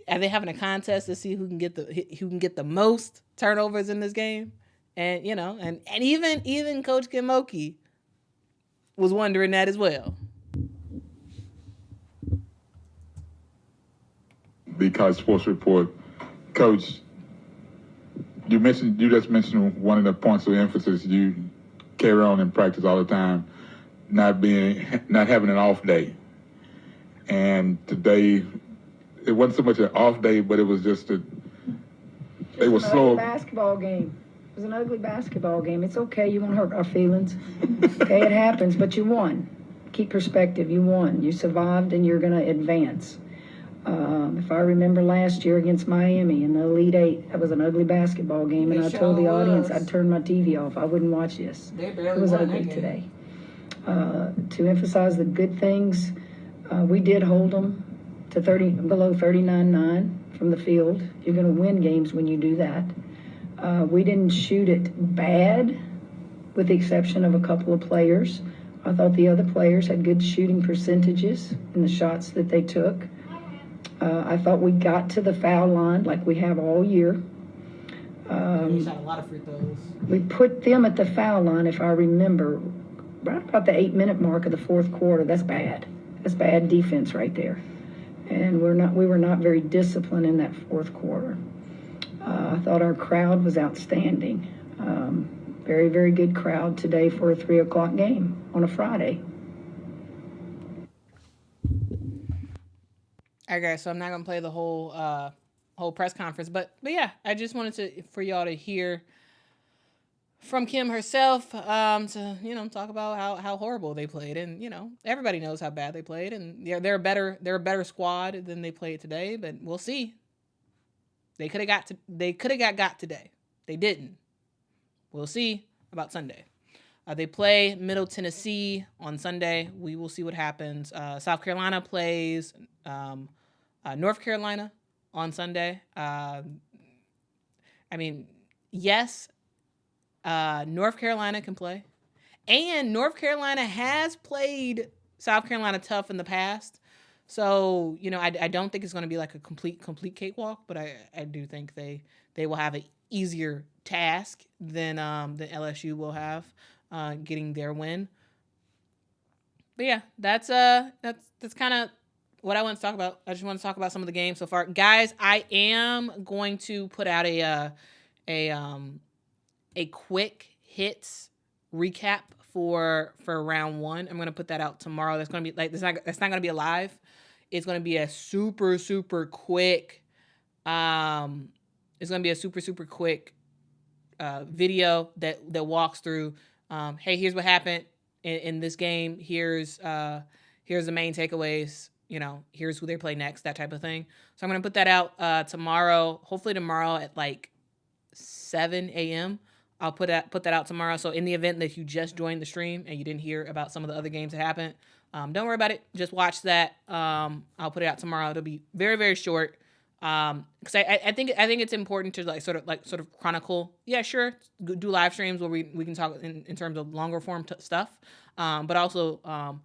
Are they having a contest to see who can get the most turnovers in this game? And and even Coach Kim Mulkey was wondering that as well. The College Sports Report. Coach, you just mentioned one of the points of emphasis you carry on in practice all the time, not having an off day. And today, it wasn't so much an off day, but it was just they were slow. Basketball game. It was an ugly basketball game. It's okay. You won't hurt our feelings. Okay, it happens, but you won. Keep perspective. You won. You survived, and you're going to advance. If I remember last year against Miami in the Elite Eight, that was an ugly basketball game, and I told the audience I'd turn my TV off. I wouldn't watch this. It was ugly today. To emphasize the good things, we did hold them to below 39-9 from the field. You're going to win games when you do that. We didn't shoot it bad, with the exception of a couple of players. I thought the other players had good shooting percentages in the shots that they took. I thought we got to the foul line like we have all year. You shot a lot of free throws. We put them at the foul line, if I remember, right about the 8-minute mark of the fourth quarter. That's bad. That's bad defense right there. And we were not very disciplined in that fourth quarter. I thought our crowd was outstanding. Very, very good crowd today for a 3 o'clock game on a Friday. Okay, so I'm not gonna play the whole press conference, but yeah, I just wanted for y'all to hear from Kim herself, to talk about how horrible they played, and everybody knows how bad they played, and they're a better squad than they played today, but we'll see. They could have got today. They didn't. We'll see about Sunday. They play Middle Tennessee on Sunday. We will see what happens. South Carolina plays North Carolina on Sunday. Yes, North Carolina can play. And North Carolina has played South Carolina tough in the past. So, I don't think it's going to be like a complete cakewalk, but I do think they will have an easier task than LSU will have getting their win. But yeah, that's kind of what I want to talk about. I just want to talk about some of the games so far. Guys, I am going to put out a quick hits recap for round one. I'm going to put that out tomorrow. That's going to be that's not going to be live. It's going to be a super, super quick, video that walks through, hey, here's what happened in this game. Here's the main takeaways. Here's who they play next, that type of thing. So I'm going to put that out tomorrow, hopefully tomorrow at like 7 a.m. I'll put that out tomorrow. So in the event that you just joined the stream and you didn't hear about some of the other games that happened, don't worry about it. Just watch that. I'll put it out tomorrow. It'll be very, very short. Because I think it's important to sort of chronicle. Yeah, sure, do live streams where we can talk in terms of longer form stuff, but also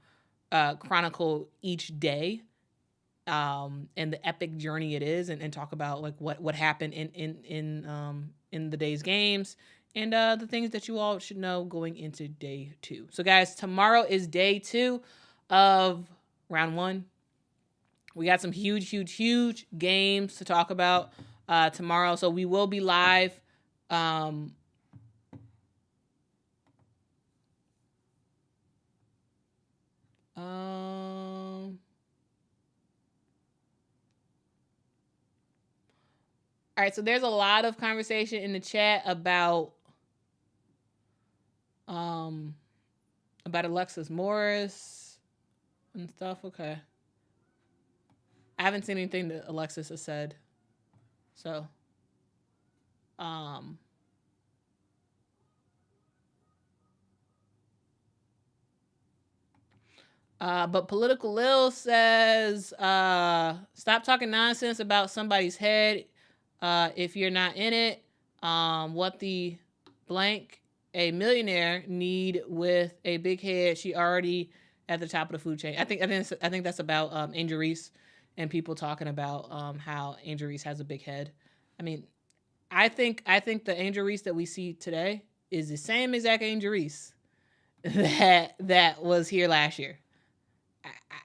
chronicle each day, and the epic journey it is, and talk about like what happened in the day's games, and the things that you all should know going into day 2. So guys, tomorrow is day 2 of round 1. We got some huge games to talk about tomorrow. So we will be live. All right, so there's a lot of conversation in the chat about Alexis Morris and stuff. Okay. I haven't seen anything that Alexis has said. So, but Political Lil says, stop talking nonsense about somebody's head if you're not in it. What the blank a millionaire need with a big head? She already at the top of the food chain. I think that's about Angel Reese and people talking about how Angel Reese has a big head. I mean, I think the Angel Reese that we see today is the same exact Angel Reese that was here last year.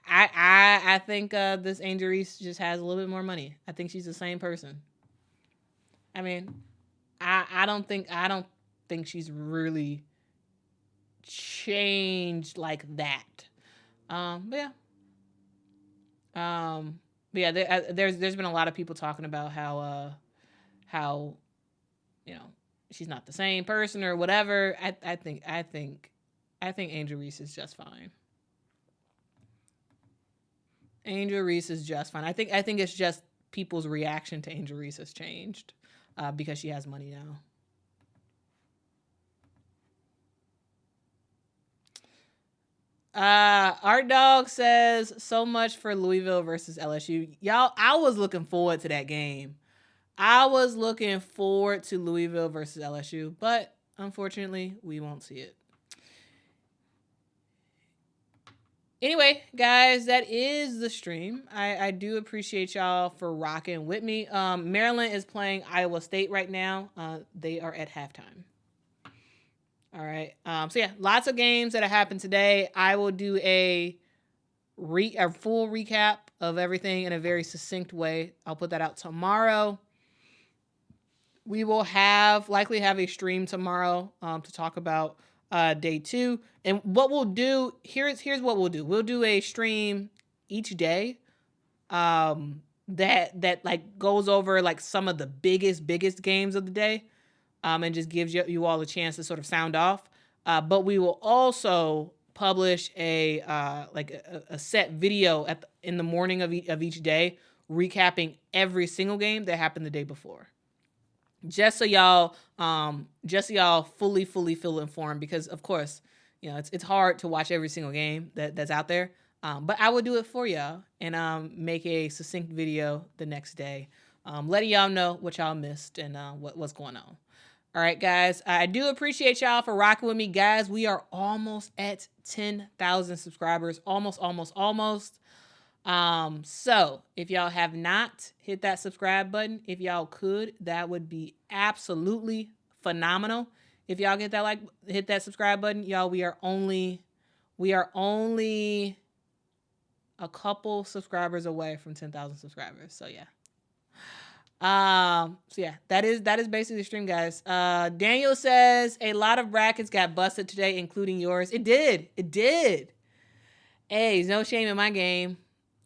I think this Angel Reese just has a little bit more money. I think she's the same person. I mean, I don't think she's really changed like that. But yeah. There's been a lot of people talking about how she's not the same person or whatever. I think Angel Reese is just fine. Angel Reese is just fine. I think it's just people's reaction to Angel Reese has changed because she has money now. Art Dog says, so much for Louisville versus LSU. Y'all, I was looking forward to that game. I was looking forward to Louisville versus LSU, but unfortunately, we won't see it. Anyway, guys, that is the stream. I do appreciate y'all for rocking with me. Maryland is playing Iowa State right now. They are at halftime. All right. So yeah, lots of games that have happened today. I will do a full recap of everything in a very succinct way. I'll put that out tomorrow. We will likely have a stream tomorrow to talk about day 2. And what we'll do, here's what we'll do. We'll do a stream each day that like goes over like some of the biggest games of the day. And just gives you all a chance to sort of sound off. But we will also publish a set video in the morning of each day, recapping every single game that happened the day before. Just so y'all fully feel informed, because of course, it's hard to watch every single game that's out there. But I will do it for y'all and make a succinct video the next day, letting y'all know what y'all missed and what's going on. All right, guys, I do appreciate y'all for rocking with me. Guys, we are almost at 10,000 subscribers. Almost. So if y'all have not hit that subscribe button, if y'all could, that would be absolutely phenomenal. If y'all hit that subscribe button, y'all, we are only a couple subscribers away from 10,000 subscribers. So yeah. So yeah, that is basically the stream, guys. Daniel says a lot of brackets got busted today, including yours. It did. Hey, there's no shame in my game.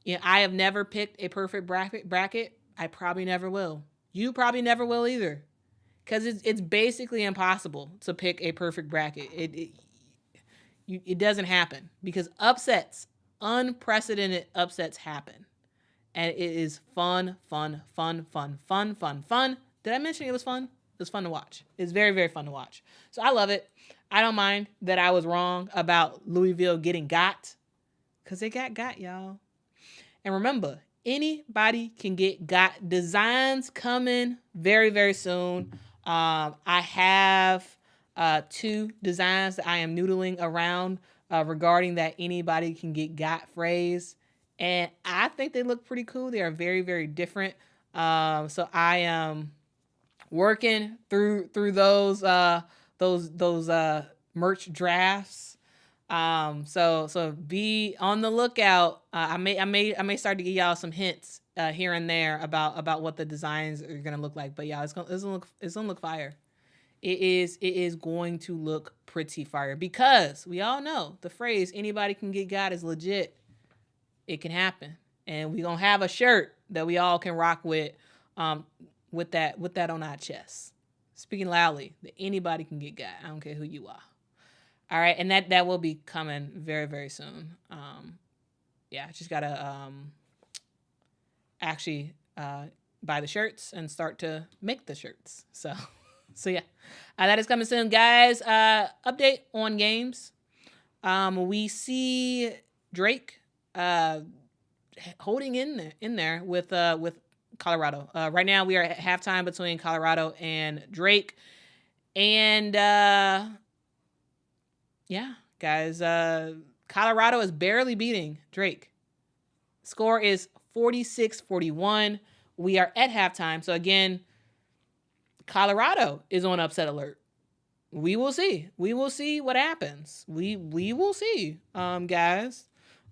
I have never picked a perfect bracket. I probably never will. You probably never will either. Because it's basically impossible to pick a perfect bracket. It doesn't happen. Because unprecedented upsets happen. And it is fun. Did I mention it was fun? It was fun to watch. It's very, very fun to watch. So I love it. I don't mind that I was wrong about Louisville getting got. Because they got, y'all. And remember, anybody can get got. Designs coming very, very soon. I have 2 designs that I am noodling around regarding that anybody can get got phrase. And I think they look pretty cool. They are very, very different. So I am working through those merch drafts. So be on the lookout. I may start to give y'all some hints here and there about what the designs are gonna look like. But yeah, it's gonna look fire. It is going to look pretty fire because we all know the phrase "anybody can get got" is legit. It can happen, and we gonna have a shirt that we all can rock with that on our chest. Speaking loudly, that anybody can get got. I don't care who you are. All right, and that will be coming very, very soon. Yeah, just gotta actually buy the shirts and start to make the shirts. So yeah, that is coming soon, guys. Update on games. We see Drake holding in there with Colorado. Right now we are at halftime between Colorado and Drake, and yeah, guys, Colorado is barely beating Drake. Score is 46-41. We are at halftime. So again, Colorado is on upset alert. We will see. We will see what happens. We will see, guys.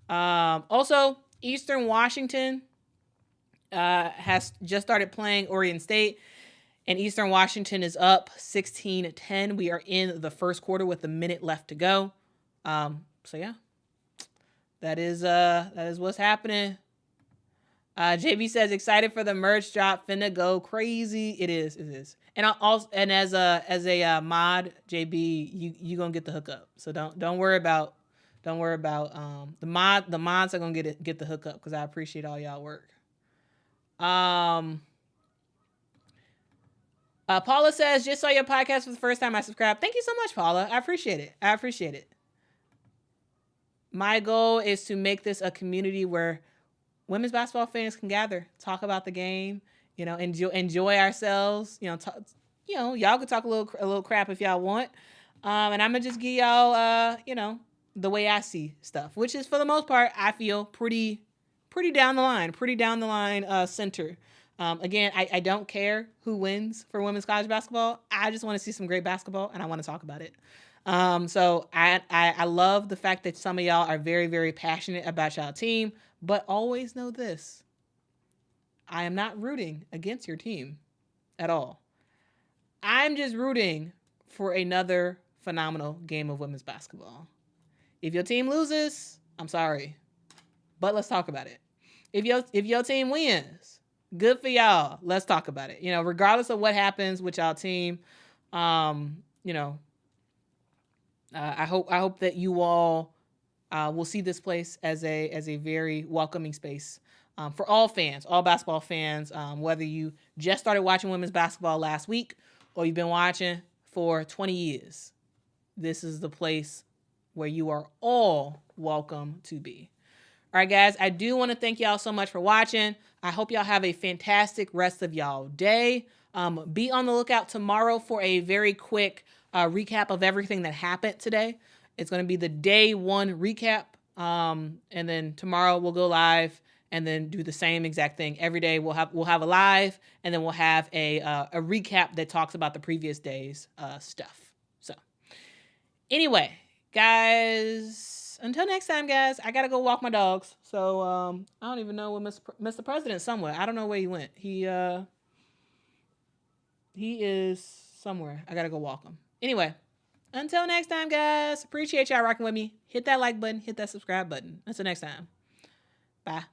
Also, Eastern Washington has just started playing Oregon State, and Eastern Washington is up 16-10. We are in the first quarter with a minute left to go. So yeah, that is what's happening. JB says excited for the merch drop, finna go crazy. It is. And as a mod, JB, you gonna get the hookup. So don't worry about the mods are gonna get the hookup because I appreciate all y'all work. Paula says, just saw your podcast for the first time. I subscribed. Thank you so much, Paula. I appreciate it. My goal is to make this a community where women's basketball fans can gather, talk about the game, enjoy ourselves. Y'all can talk a little crap if y'all want. And I'm gonna just give y'all, the way I see stuff, which is for the most part, I feel pretty down the line, center. Again, I don't care who wins for women's college basketball. I just want to see some great basketball, and I want to talk about it. So I love the fact that some of y'all are very, very passionate about y'all team, but always know this. I am not rooting against your team at all. I'm just rooting for another phenomenal game of women's basketball. If your team loses, I'm sorry, but let's talk about it. If your team wins, good for y'all. Let's talk about it. Regardless of what happens with y'all team, I hope that you all will see this place as a very welcoming space for all fans, all basketball fans, whether you just started watching women's basketball last week or you've been watching for 20 years. This is the place where you are all welcome to be. All right, guys, I do want to thank y'all so much for watching. I hope y'all have a fantastic rest of y'all day. Be on the lookout tomorrow for a very quick recap of everything that happened today. It's going to be the day 1 recap. And then tomorrow we'll go live and then do the same exact thing. Every day we'll have a live, and then we'll have a recap that talks about the previous day's stuff. So anyway, guys, until next time, guys, I got to go walk my dogs. So I don't even know where Mr. President's somewhere. I don't know where he went. He is somewhere. I got to go walk him. Anyway, until next time, guys, appreciate y'all rocking with me. Hit that like button. Hit that subscribe button. Until next time. Bye.